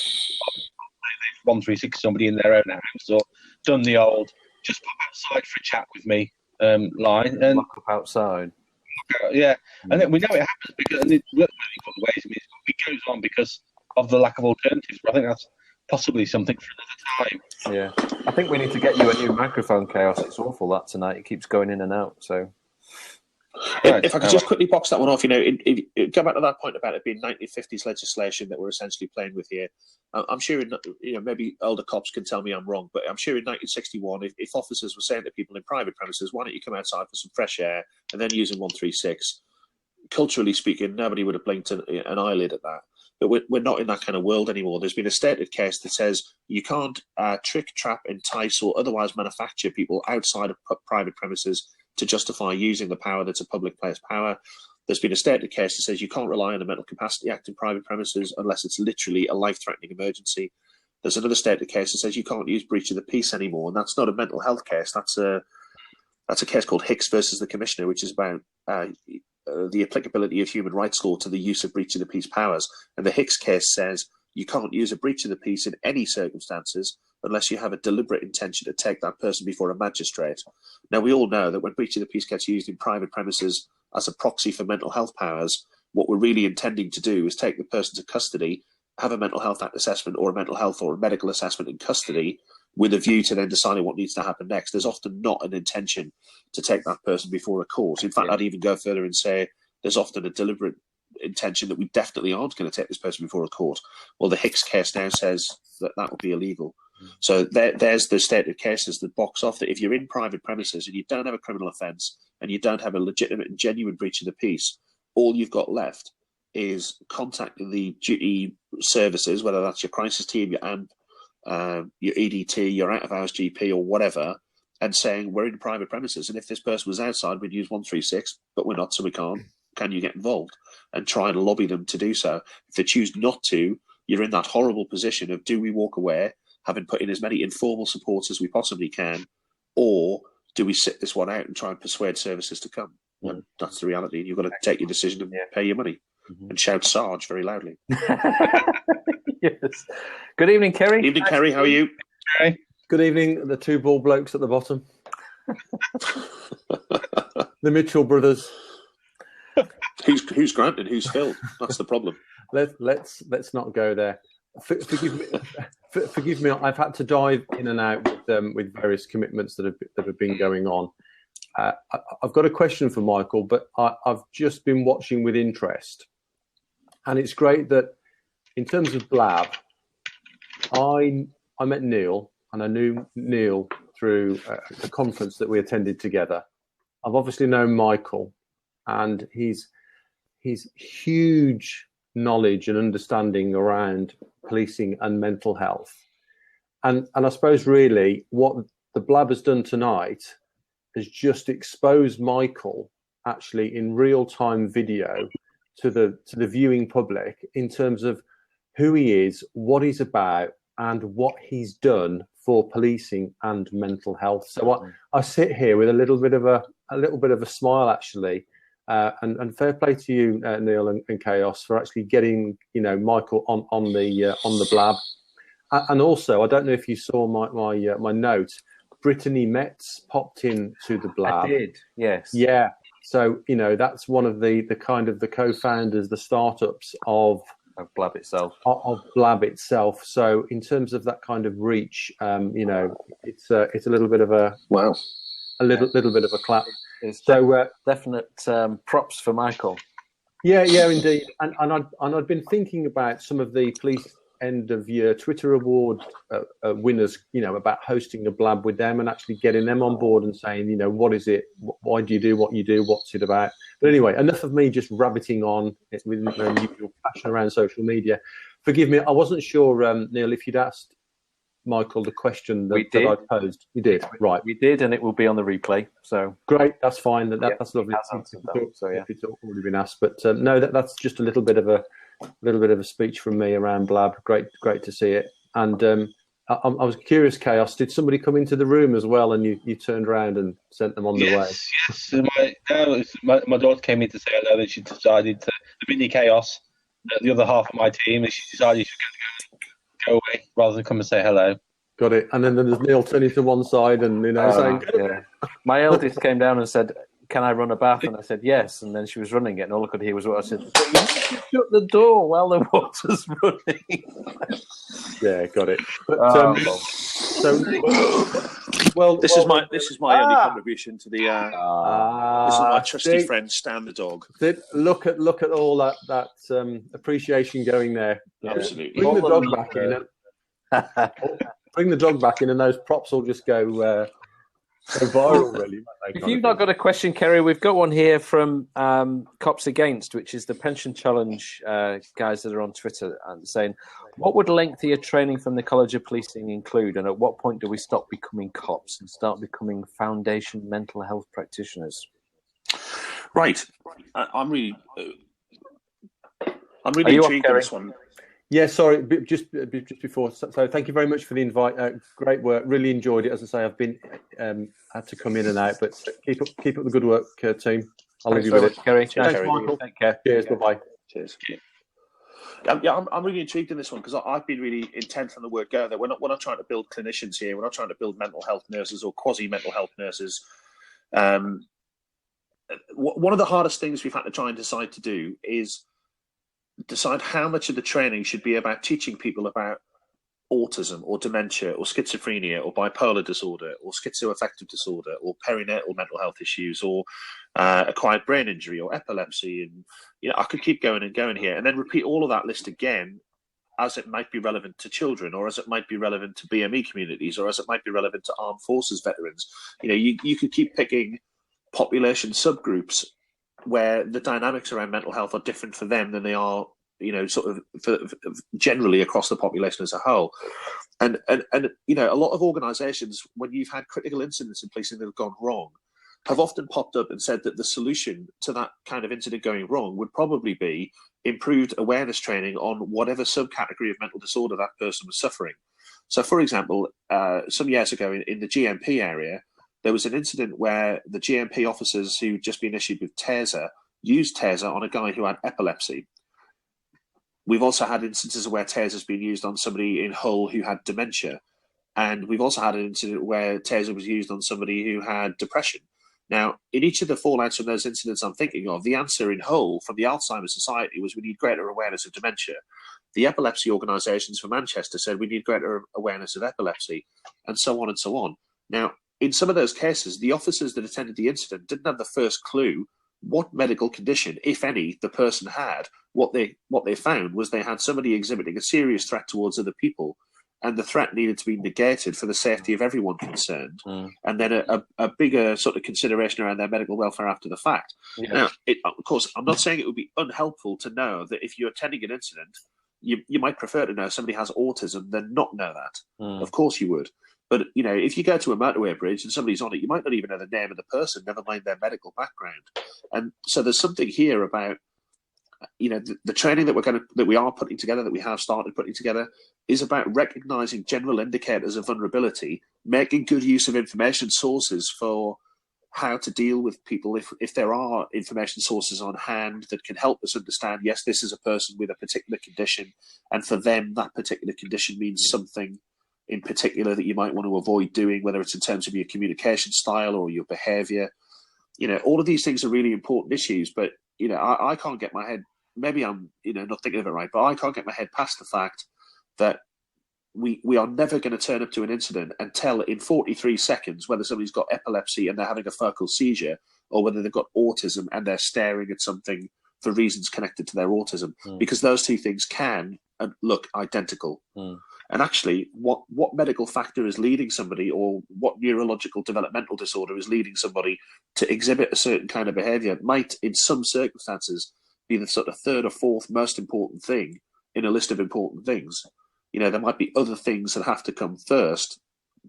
Speaker 3: 136 somebody in their own house, or done the old just pop outside for a chat with me line and
Speaker 1: lock up outside.
Speaker 3: And then we know it happens because it goes on because of the lack of alternatives. But I think that's possibly something for another time.
Speaker 1: Yeah, I think we need to get you a new microphone, Chaos. It's awful that tonight. It keeps going in and out. So.
Speaker 2: If I could just quickly box that one off, go back to that point about it being 1950s legislation that we're essentially playing with here. I'm sure, maybe elder cops can tell me I'm wrong, but I'm sure in 1961, if officers were saying to people in private premises, why don't you come outside for some fresh air, and then using 136, culturally speaking, nobody would have blinked an eyelid at that. But we're not in that kind of world anymore. There's been a stated case that says you can't trick, trap, entice, or otherwise manufacture people outside of private premises to justify using the power that's a public place power. There's been a stated case that says you can't rely on the Mental Capacity Act in private premises unless it's literally a life-threatening emergency. There's another stated case that says you can't use breach of the peace anymore, and that's not a mental health case. That's a case called Hicks versus the Commissioner, which is about the applicability of human rights law to the use of breach of the peace powers. And the Hicks case says you can't use a breach of the peace in any circumstances unless you have a deliberate intention to take that person before a magistrate. Now, we all know that when breach of the peace gets used in private premises as a proxy for mental health powers, what we're really intending to do is take the person to custody, have a mental health act assessment or a mental health or a medical assessment in custody with a view to then deciding what needs to happen next. There's often not an intention to take that person before a court. In fact, I'd even go further and say there's often a deliberate intention that we definitely aren't going to take this person before a court. Well, the Hicks case now says that that would be illegal. So there's the state of cases that box off that if you're in private premises and you don't have a criminal offence and you don't have a legitimate and genuine breach of the peace, all you've got left is contacting the duty services, whether that's your crisis team, your AMP, your EDT, your out-of-hours GP or whatever, and saying, we're in private premises, and if this person was outside, we'd use 136, but we're not, so we can't. Can you get involved? And try and lobby them to do so. If they choose not to, you're in that horrible position of, do we walk away, having put in as many informal supports as we possibly can, or do we sit this one out and try and persuade services to come? And that's the reality. You've got to take your decision and pay your money and shout Sarge very loudly.
Speaker 1: Yes. Good evening, Kerry.
Speaker 2: Evening, Kerry. How are you?
Speaker 3: Okay.
Speaker 5: Good evening, the two bald blokes at the bottom. The Mitchell brothers.
Speaker 2: Who's Grant and who's Phil? That's the problem.
Speaker 5: Let's not go there. Forgive me. I've had to dive in and out with various commitments that have been going on. I've got a question for Michael, but I've just been watching with interest, and it's great that in terms of Blab, I met Neil, and I knew Neil through a conference that we attended together. I've obviously known Michael, and his huge knowledge and understanding around policing and mental health. And I suppose really what the Blab has done tonight has just exposed Michael actually in real-time video to the viewing public in terms of who he is, what he's about, and what he's done for policing and mental health. So I sit here with a little bit of a smile actually, and fair play to you, Neil and Chaos, for actually getting Michael on the Blab. And also, I don't know if you saw my note. Brittany Metz popped in to the Blab.
Speaker 1: I did, yes.
Speaker 5: Yeah. So that's one of the kind of the co-founders, the startups of
Speaker 1: Blab itself.
Speaker 5: Of Blab itself. So in terms of that kind of reach, it's a little bit of a little bit of a clap.
Speaker 1: It's
Speaker 5: so
Speaker 1: definite props for Michael.
Speaker 5: Yeah, indeed. And I'd been thinking about some of the police end of year Twitter award winners, about hosting a Blab with them and actually getting them on board and saying, what is it? Why do you do what you do? What's it about? But anyway, enough of me just rabbiting on with my usual passion around social media. Forgive me, I wasn't sure, Neil, if you'd asked Michael the question that I posed. You did, right?
Speaker 1: We did, and it will be on the replay. So
Speaker 5: great, that's fine. That's lovely. If it's already been asked, but no, that's just a little bit of a speech from me around Blab. Great to see it. And I was curious, Chaos, did somebody come into the room as well, and you turned around and sent them on the way?
Speaker 3: Yes. My daughter came in to say hello. That she decided to the mini Chaos, the other half of my team, and she decided she was going to go away rather than come and say hello.
Speaker 5: Got it. And then there's Neil turning to one side and saying,
Speaker 1: yeah. My eldest came down and said, "Can I run a bath?" And I said, "Yes." And then she was running it, and all I could hear was what I said. Shut the door while the water's running.
Speaker 5: Yeah, got it. But,
Speaker 2: this is my only contribution to the. This is my trusty friend Stan the dog.
Speaker 5: Look at all that appreciation going there.
Speaker 2: Absolutely.
Speaker 5: Bring the dog back in. Bring the dog back in, and those props will just go viral, really.
Speaker 1: If you've not got a question, Kerry, we've got one here from Cops Against, which is the Pension Challenge guys that are on Twitter, and saying, what would lengthier training from the College of Policing include, and at what point do we stop becoming cops and start becoming foundation mental health practitioners?
Speaker 2: Right. I'm really
Speaker 1: Are you off,
Speaker 2: intrigued in
Speaker 1: Kerry?
Speaker 2: this one.
Speaker 5: Yeah, sorry, just before. So thank you very much for the invite. Great work. Really enjoyed it. As I say, I've been had to come in and out, but keep up the good work, team. I'll leave you with it.
Speaker 1: Kerry.
Speaker 2: Cheers,
Speaker 5: Thanks,
Speaker 2: Kerry.
Speaker 5: Michael.
Speaker 1: Take care.
Speaker 5: Cheers. Bye-bye.
Speaker 2: Cheers. I'm really intrigued in this one because I've been really intent on the word go. That we're not trying to build clinicians here. We're not trying to build mental health nurses or quasi mental health nurses. One of the hardest things we've had to try and decide to do is decide how much of the training should be about teaching people about autism or dementia or schizophrenia or bipolar disorder or schizoaffective disorder or perinatal mental health issues or acquired brain injury or epilepsy. And I could keep going and going here and then repeat all of that list again as it might be relevant to children or as it might be relevant to BME communities or as it might be relevant to armed forces veterans. You could keep picking population subgroups where the dynamics around mental health are different for them than they are, sort of for generally across the population as a whole. And a lot of organisations, when you've had critical incidents in policing that have gone wrong, have often popped up and said that the solution to that kind of incident going wrong would probably be improved awareness training on whatever subcategory of mental disorder that person was suffering. So, for example, some years ago in the GMP area, there was an incident where the GMP officers who'd just been issued with Taser used Taser on a guy who had epilepsy. We've also had instances where Taser's been used on somebody in Hull who had dementia. And we've also had an incident where Taser was used on somebody who had depression. Now, in each of the fallouts from those incidents I'm thinking of, the answer in Hull from the Alzheimer's Society was we need greater awareness of dementia. The epilepsy organisations for Manchester said we need greater awareness of epilepsy, and so on and so on. Now, in some of those cases, the officers that attended the incident didn't have the first clue what medical condition, if any, the person had. What they found was they had somebody exhibiting a serious threat towards other people, and the threat needed to be negated for the safety of everyone concerned. And then a bigger sort of consideration around their medical welfare after the fact. Yeah. Now, of course, I'm not saying it would be unhelpful to know that if you're attending an incident, you might prefer to know somebody has autism than not know that. Of course you would. But, if you go to a motorway bridge and somebody's on it, you might not even know the name of the person, never mind their medical background. And so there's something here about, the training that we are putting together, that we have started putting together, is about recognizing general indicators of vulnerability, making good use of information sources for how to deal with people if there are information sources on hand that can help us understand, yes, this is a person with a particular condition, and for them that particular condition means something in particular that you might want to avoid doing, whether it's in terms of your communication style or your behavior. All of these things are really important issues, but, I can't get my head, maybe I'm, not thinking of it right, but I can't get my head past the fact that we are never going to turn up to an incident and tell in 43 seconds whether somebody's got epilepsy and they're having a focal seizure or whether they've got autism and they're staring at something for reasons connected to their autism, because those two things can look identical. And actually, what medical factor is leading somebody, or what neurological developmental disorder is leading somebody to exhibit a certain kind of behaviour might, in some circumstances, be the sort of third or fourth most important thing in a list of important things. There might be other things that have to come first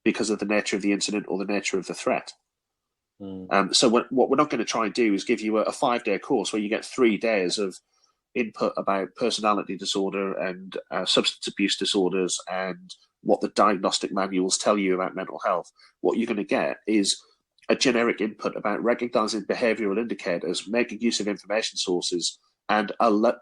Speaker 2: because of the nature of the incident or the nature of the threat. So what we're not going to try and do is give you a 5-day course where you get 3 days of input about personality disorder and substance abuse disorders and what the diagnostic manuals tell you about mental health. What you're going to get is a generic input about recognizing behavioral indicators, making use of information sources, and a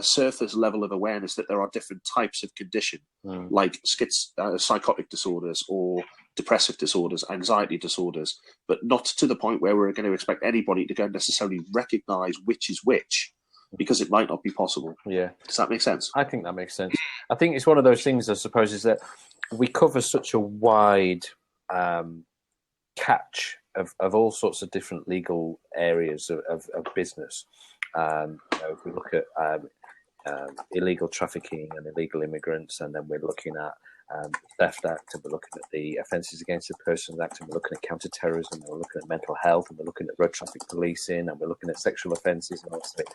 Speaker 2: surface level of awareness that there are different types of condition, like psychotic disorders or depressive disorders, anxiety disorders, but not to the point where we're going to expect anybody to go necessarily recognize which is which, because it might not be possible.
Speaker 1: Yeah.
Speaker 2: Does that make sense?
Speaker 1: I think that makes sense. I think it's one of those things, I suppose, is that we cover such a wide catch of all sorts of different legal areas of business. If we look at illegal trafficking and illegal immigrants, and then we're looking at Theft Act, and we're looking at the Offences Against the Persons Act, and we're looking at counter-terrorism, and we're looking at mental health, and we're looking at road traffic policing, and we're looking at sexual offences and all that stuff.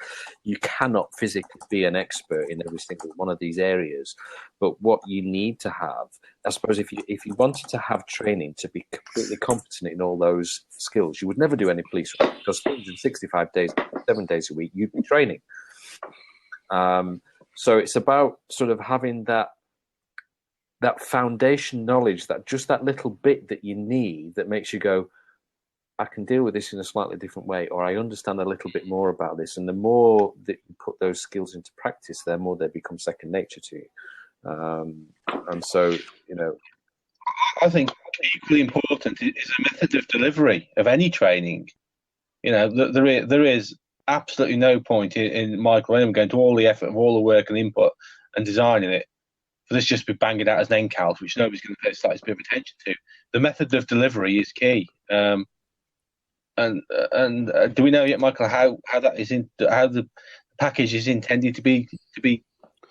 Speaker 1: You cannot physically be an expert in every single one of these areas, but what you need to have, I suppose, if you wanted to have training to be completely competent in all those skills, you would never do any police work, because 365 days, 7 days a week, you'd be training. So it's about sort of having that foundation knowledge, that little bit that you need that makes you go, I can deal with this in a slightly different way, or I understand a little bit more about this. And the more that you put those skills into practice, the more they become second nature to you. And so,
Speaker 3: I think equally important is a method of delivery of any training. There is absolutely no point in Michael and anyone going to all the effort of all the work and input and designing it for this just be banging out as an NCALT, which nobody's going to pay slightest bit of attention to. The method of delivery is key. And do we know yet, Michael, how that is how the package is intended to be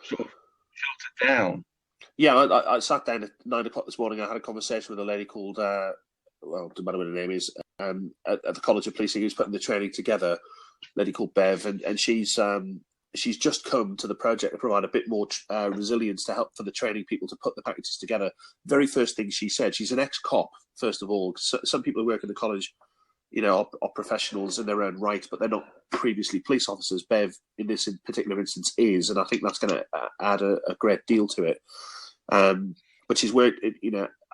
Speaker 3: sort of filtered down?
Speaker 2: Yeah, I sat down at 9 o'clock this morning. I had a conversation with a lady called, it doesn't matter what her name is, at the College of Policing, who's putting the training together. A lady called Bev, and she's just come to the project to provide a bit more resilience to help for the training people to put the packages together. Very first thing she said, she's an ex-cop, first of all. So, some people who work in the college, are professionals in their own right, but they're not previously police officers. Bev, in this particular instance, is, and I think that's going to add a great deal to it. But she's worked,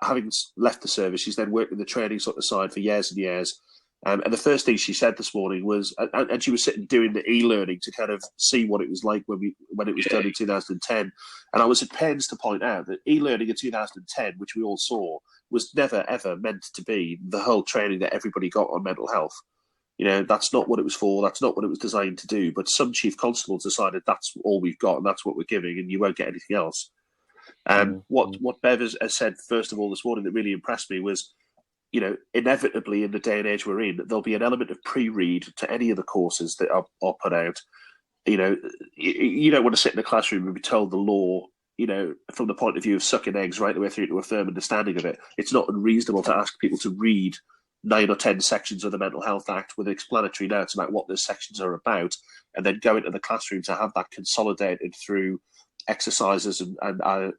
Speaker 2: having left the service, she's then worked in the training sort of side for years and years. And the first thing she said this morning was, and she was sitting doing the e-learning to kind of see what it was like when it was done in 2010. And I was at pains to point out that e-learning in 2010, which we all saw, was never, ever meant to be the whole training that everybody got on mental health. That's not what it was for. That's not what it was designed to do. But some chief constables decided that's all we've got and that's what we're giving, and you won't get anything else. What Bev has said, first of all, this morning that really impressed me was, inevitably in the day and age we're in, there'll be an element of pre-read to any of the courses that are put out. You don't want to sit in a classroom and be told the law, from the point of view of sucking eggs right the way through to a firm understanding of it. It's not unreasonable to ask people to read 9 or 10 sections of the Mental Health Act with explanatory notes about what those sections are about, and then go into the classroom to have that consolidated through exercises and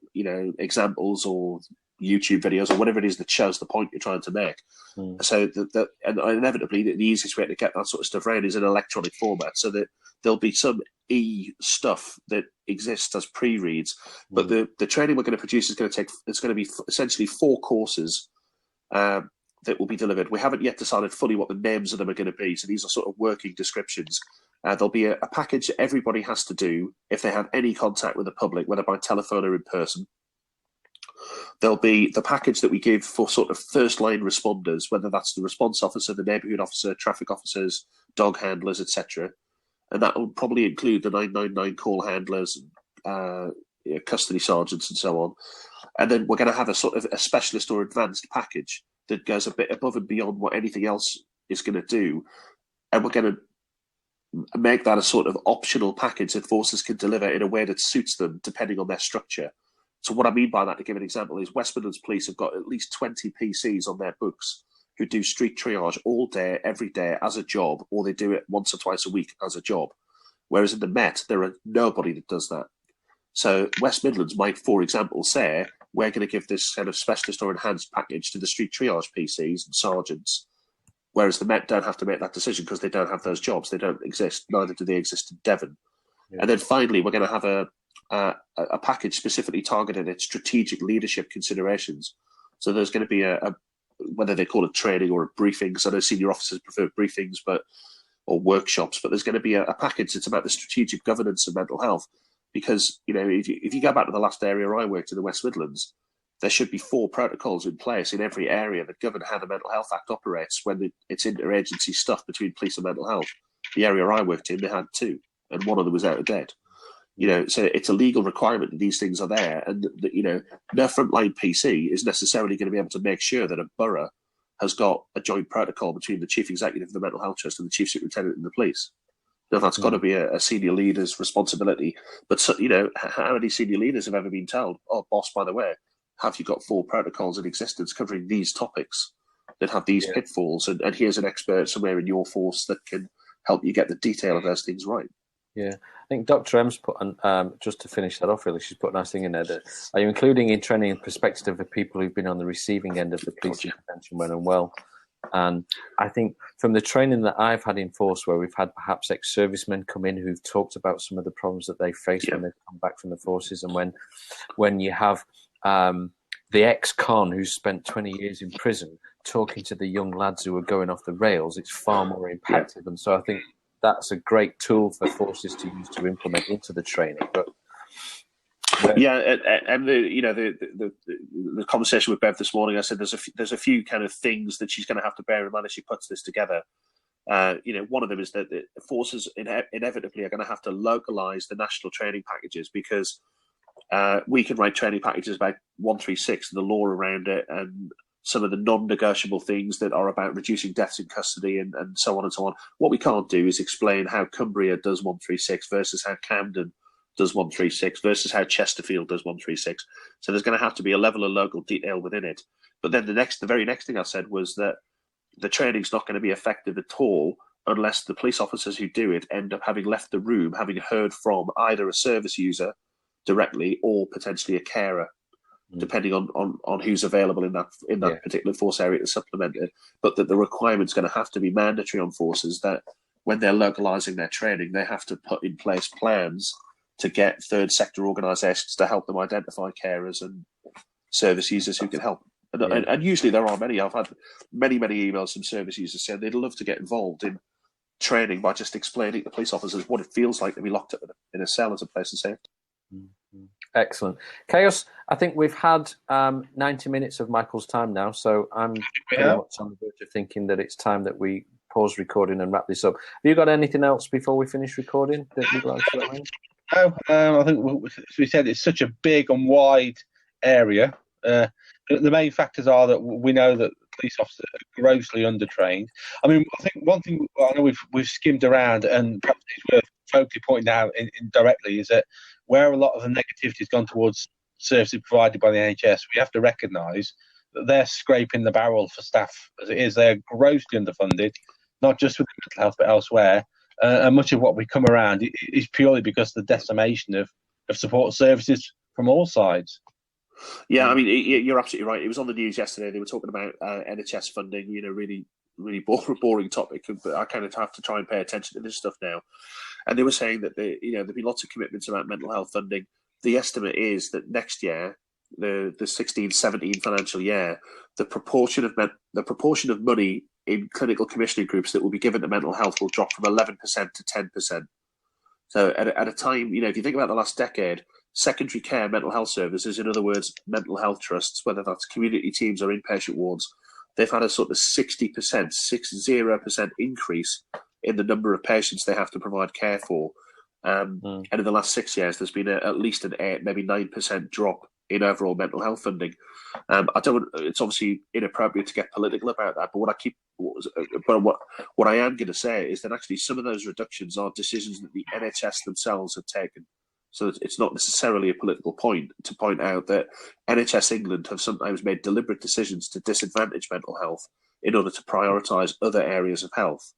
Speaker 2: examples or YouTube videos or whatever it is that shows the point you're trying to make. So and inevitably the easiest way to get that sort of stuff around is in electronic format, so that there'll be some stuff that exists as pre-reads. But the training we're going to produce is going to be essentially 4 courses that will be delivered. We haven't yet decided fully what the names of them are going to be, so these are sort of working descriptions. There'll be a package that everybody has to do if they have any contact with the public, whether by telephone or in person. There'll be the package that we give for sort of first-line responders, whether that's the response officer, the neighbourhood officer, traffic officers, dog handlers, etc. And that will probably include the 999 call handlers, custody sergeants, and so on. And then we're going to have a sort of a specialist or advanced package that goes a bit above and beyond what anything else is going to do. And we're going to make that a sort of optional package that forces can deliver in a way that suits them depending on their structure. So what I mean by that, to give an example, is West Midlands Police have got at least 20 PCs on their books who do street triage all day, every day as a job, or they do it once or twice a week as a job. Whereas in the Met, there are nobody that does that. So West Midlands might, for example, say, we're going to give this kind of specialist or enhanced package to the street triage PCs and sergeants, whereas the Met don't have to make that decision because they don't have those jobs. They don't exist. Neither do they exist in Devon. Yeah. And then finally, we're going to have a package specifically targeted at strategic leadership considerations. So there's going to be whether they call it training or a briefing, because I know senior officers prefer briefings, or workshops, but there's going to be a package that's about the strategic governance of mental health. Because, if you go back to the last area I worked in the West Midlands, there should be 4 protocols in place in every area that govern how the Mental Health Act operates when it's interagency stuff between police and mental health. The area I worked in, they had 2, and one of them was out of date. So it's a legal requirement that these things are there, and that, no frontline PC is necessarily going to be able to make sure that a borough has got a joint protocol between the chief executive of the mental health trust and the chief superintendent and the police. Now, that's got to be a senior leader's responsibility. But how many senior leaders have ever been told, "Oh, boss, by the way, have you got 4 protocols in existence covering these topics that have these pitfalls, and here's an expert somewhere in your force that can help you get the detail of those things right.
Speaker 1: Yeah, I think Dr. M's put, just to finish that off, really, she's put a nice thing in there. That, are you including in training and perspective of the people who've been on the receiving end of the police intervention when and well? And I think from the training that I've had in force, where we've had perhaps ex-servicemen come in who've talked about some of the problems that they face when they've come back from the forces, and when you have the ex-con who's spent 20 years in prison talking to the young lads who are going off the rails, it's far more impactful. And so I think that's a great tool for forces to use to implement into the training. But
Speaker 2: and the conversation with Bev this morning, I said there's a few kind of things that she's going to have to bear in mind as she puts this together. One of them is that the forces inevitably are going to have to localize the national training packages, because we can write training packages about 136 and the law around it, and some of the non-negotiable things that are about reducing deaths in custody and so on and so on. What we can't do is explain how Cumbria does 136 versus how Camden does 136 versus how Chesterfield does 136. So there's going to have to be a level of local detail within it. But then the very next thing I said was that the training's not going to be effective at all unless the police officers who do it end up having left the room, having heard from either a service user directly or potentially a carer, depending on who's available in that particular force area to supplement it. But that the requirement's going to have to be mandatory on forces, that when they're localising their training, they have to put in place plans to get third sector organisations to help them identify carers and service users who can help. And usually there are many. I've had many emails from service users saying they'd love to get involved in training by just explaining to police officers what it feels like to be locked up in a cell as a place of safety.
Speaker 1: Excellent. Chaos, I think we've had 90 minutes of Michael's time now, so I'm pretty much on the verge of thinking that it's time that we pause recording and wrap this up. Have you got anything else before we finish recording that you'd like to add?
Speaker 3: No, I think, as we said, it's such a big and wide area. The main factors are that we know that police officers are grossly undertrained. I mean, I think one thing I know we've skimmed around, and perhaps it's worth focally pointing out indirectly, is that where a lot of the negativity has gone towards services provided by the NHS, we have to recognise that they're scraping the barrel for staff as it is. They're grossly underfunded, not just with mental health but elsewhere. And much of what we come around is purely because of the decimation of support services from all sides.
Speaker 2: Yeah, I mean, you're absolutely right. It was on the news yesterday. They were talking about NHS funding, really boring topic, but I kind of have to try and pay attention to this stuff now. And they were saying that there've been lots of commitments about mental health funding. The estimate is that next year, the 16-17 financial year, the proportion of money in clinical commissioning groups that will be given to mental health will drop from 11% to 10%. So at a time, if you think about the last decade, secondary care mental health services, in other words, mental health trusts, whether that's community teams or inpatient wards, they've had a sort of 60% increase in the number of patients they have to provide care for. And in the last 6 years, there's been at least an 8, maybe 9% drop in overall mental health funding. It's obviously inappropriate to get political about that, but what I am going to say is that actually some of those reductions are decisions that the NHS themselves have taken. So it's not necessarily a political point to point out that NHS England have sometimes made deliberate decisions to disadvantage mental health in order to prioritise other areas of health.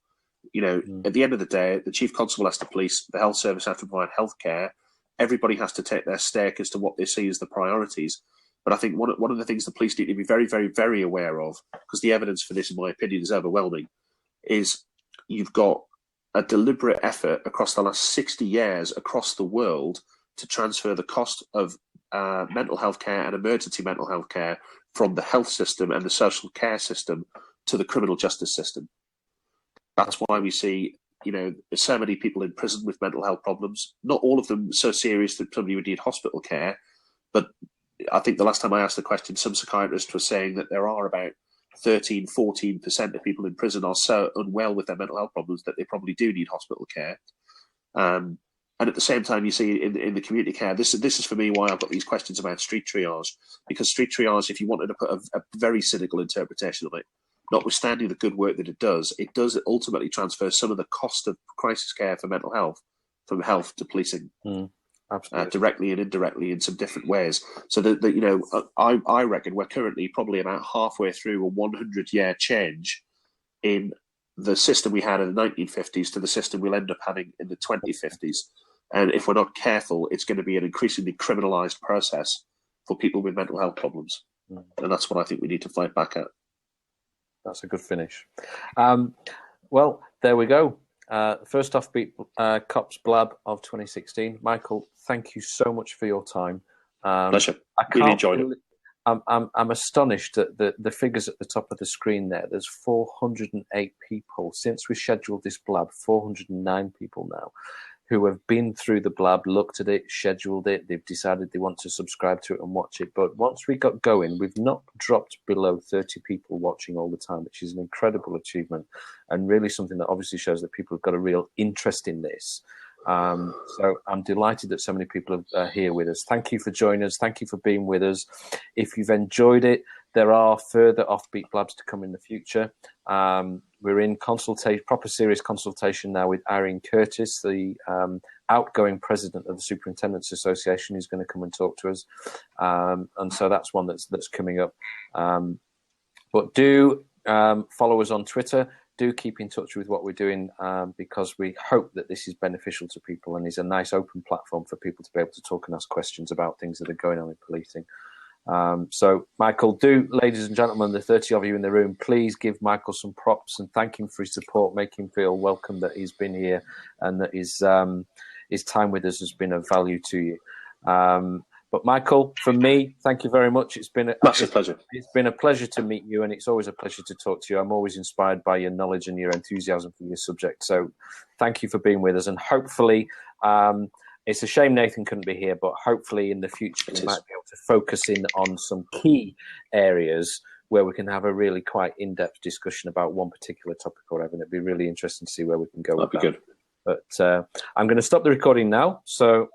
Speaker 2: At the end of the day, the Chief Constable has to police, the health service has to provide health care. Everybody has to take their stake as to what they see as the priorities. But I think one of the things the police need to be very, very, very aware of, because the evidence for this, in my opinion, is overwhelming, is you've got a deliberate effort across the last 60 years across the world to transfer the cost of mental health care and emergency mental health care from the health system and the social care system to the criminal justice system. That's why we see, so many people in prison with mental health problems, not all of them so serious that somebody would need hospital care. But I think the last time I asked the question, some psychiatrists were saying that there are about 13-14% of people in prison are so unwell with their mental health problems that they probably do need hospital care. And at the same time, you see in the community care, this is for me why I've got these questions about street triage, because street triage, if you wanted to put a very cynical interpretation of it, notwithstanding the good work that it does ultimately transfer some of the cost of crisis care for mental health from health to policing.
Speaker 1: Absolutely.
Speaker 2: directly and indirectly in some different ways. So that I reckon we're currently probably about halfway through a 100-year change in the system we had in the 1950s to the system we'll end up having in the 2050s. And if we're not careful, it's going to be an increasingly criminalized process for people with mental health problems. And that's what I think we need to fight back at.
Speaker 1: That's a good finish. Well, there we go. First Offbeat Cops Blab of 2016. Michael, thank you so much for your time.
Speaker 2: Pleasure. Really enjoyed it.
Speaker 1: I'm astonished at the figures at the top of the screen there. There's 408 people. Since we scheduled this Blab, 409 people now who have been through the Blab, looked at it, scheduled it. They've decided they want to subscribe to it and watch it. But once we got going, we've not dropped below 30 people watching all the time, which is an incredible achievement and really something that obviously shows that people have got a real interest in this. So I'm delighted that so many people are here with us. Thank you for joining us. Thank you for being with us. If you've enjoyed it, there are further Offbeat Blabs to come in the future. We're in proper serious consultation now with Irene Curtis, the outgoing president of the Superintendents Association, who's going to come and talk to us. And so that's one that's coming up. But do follow us on Twitter. Do keep in touch with what we're doing because we hope that this is beneficial to people and is a nice open platform for people to be able to talk and ask questions about things that are going on in policing. So, Michael, ladies and gentlemen, the 30 of you in the room, please give Michael some props and thank him for his support, make him feel welcome that he's been here and that his time with us has been of value to you. But Michael, from me, thank you very much. It's been
Speaker 2: massive pleasure.
Speaker 1: It's been a pleasure to meet you, and it's always a pleasure to talk to you. I'm always inspired by your knowledge and your enthusiasm for your subject. So thank you for being with us, and hopefully it's a shame Nathan couldn't be here, but hopefully in the future we might be able to focus in on some key areas where we can have a really quite in-depth discussion about one particular topic or whatever. And it'd be really interesting to see where we can go with that.
Speaker 2: That'd be good.
Speaker 1: But I'm going to stop the recording now. So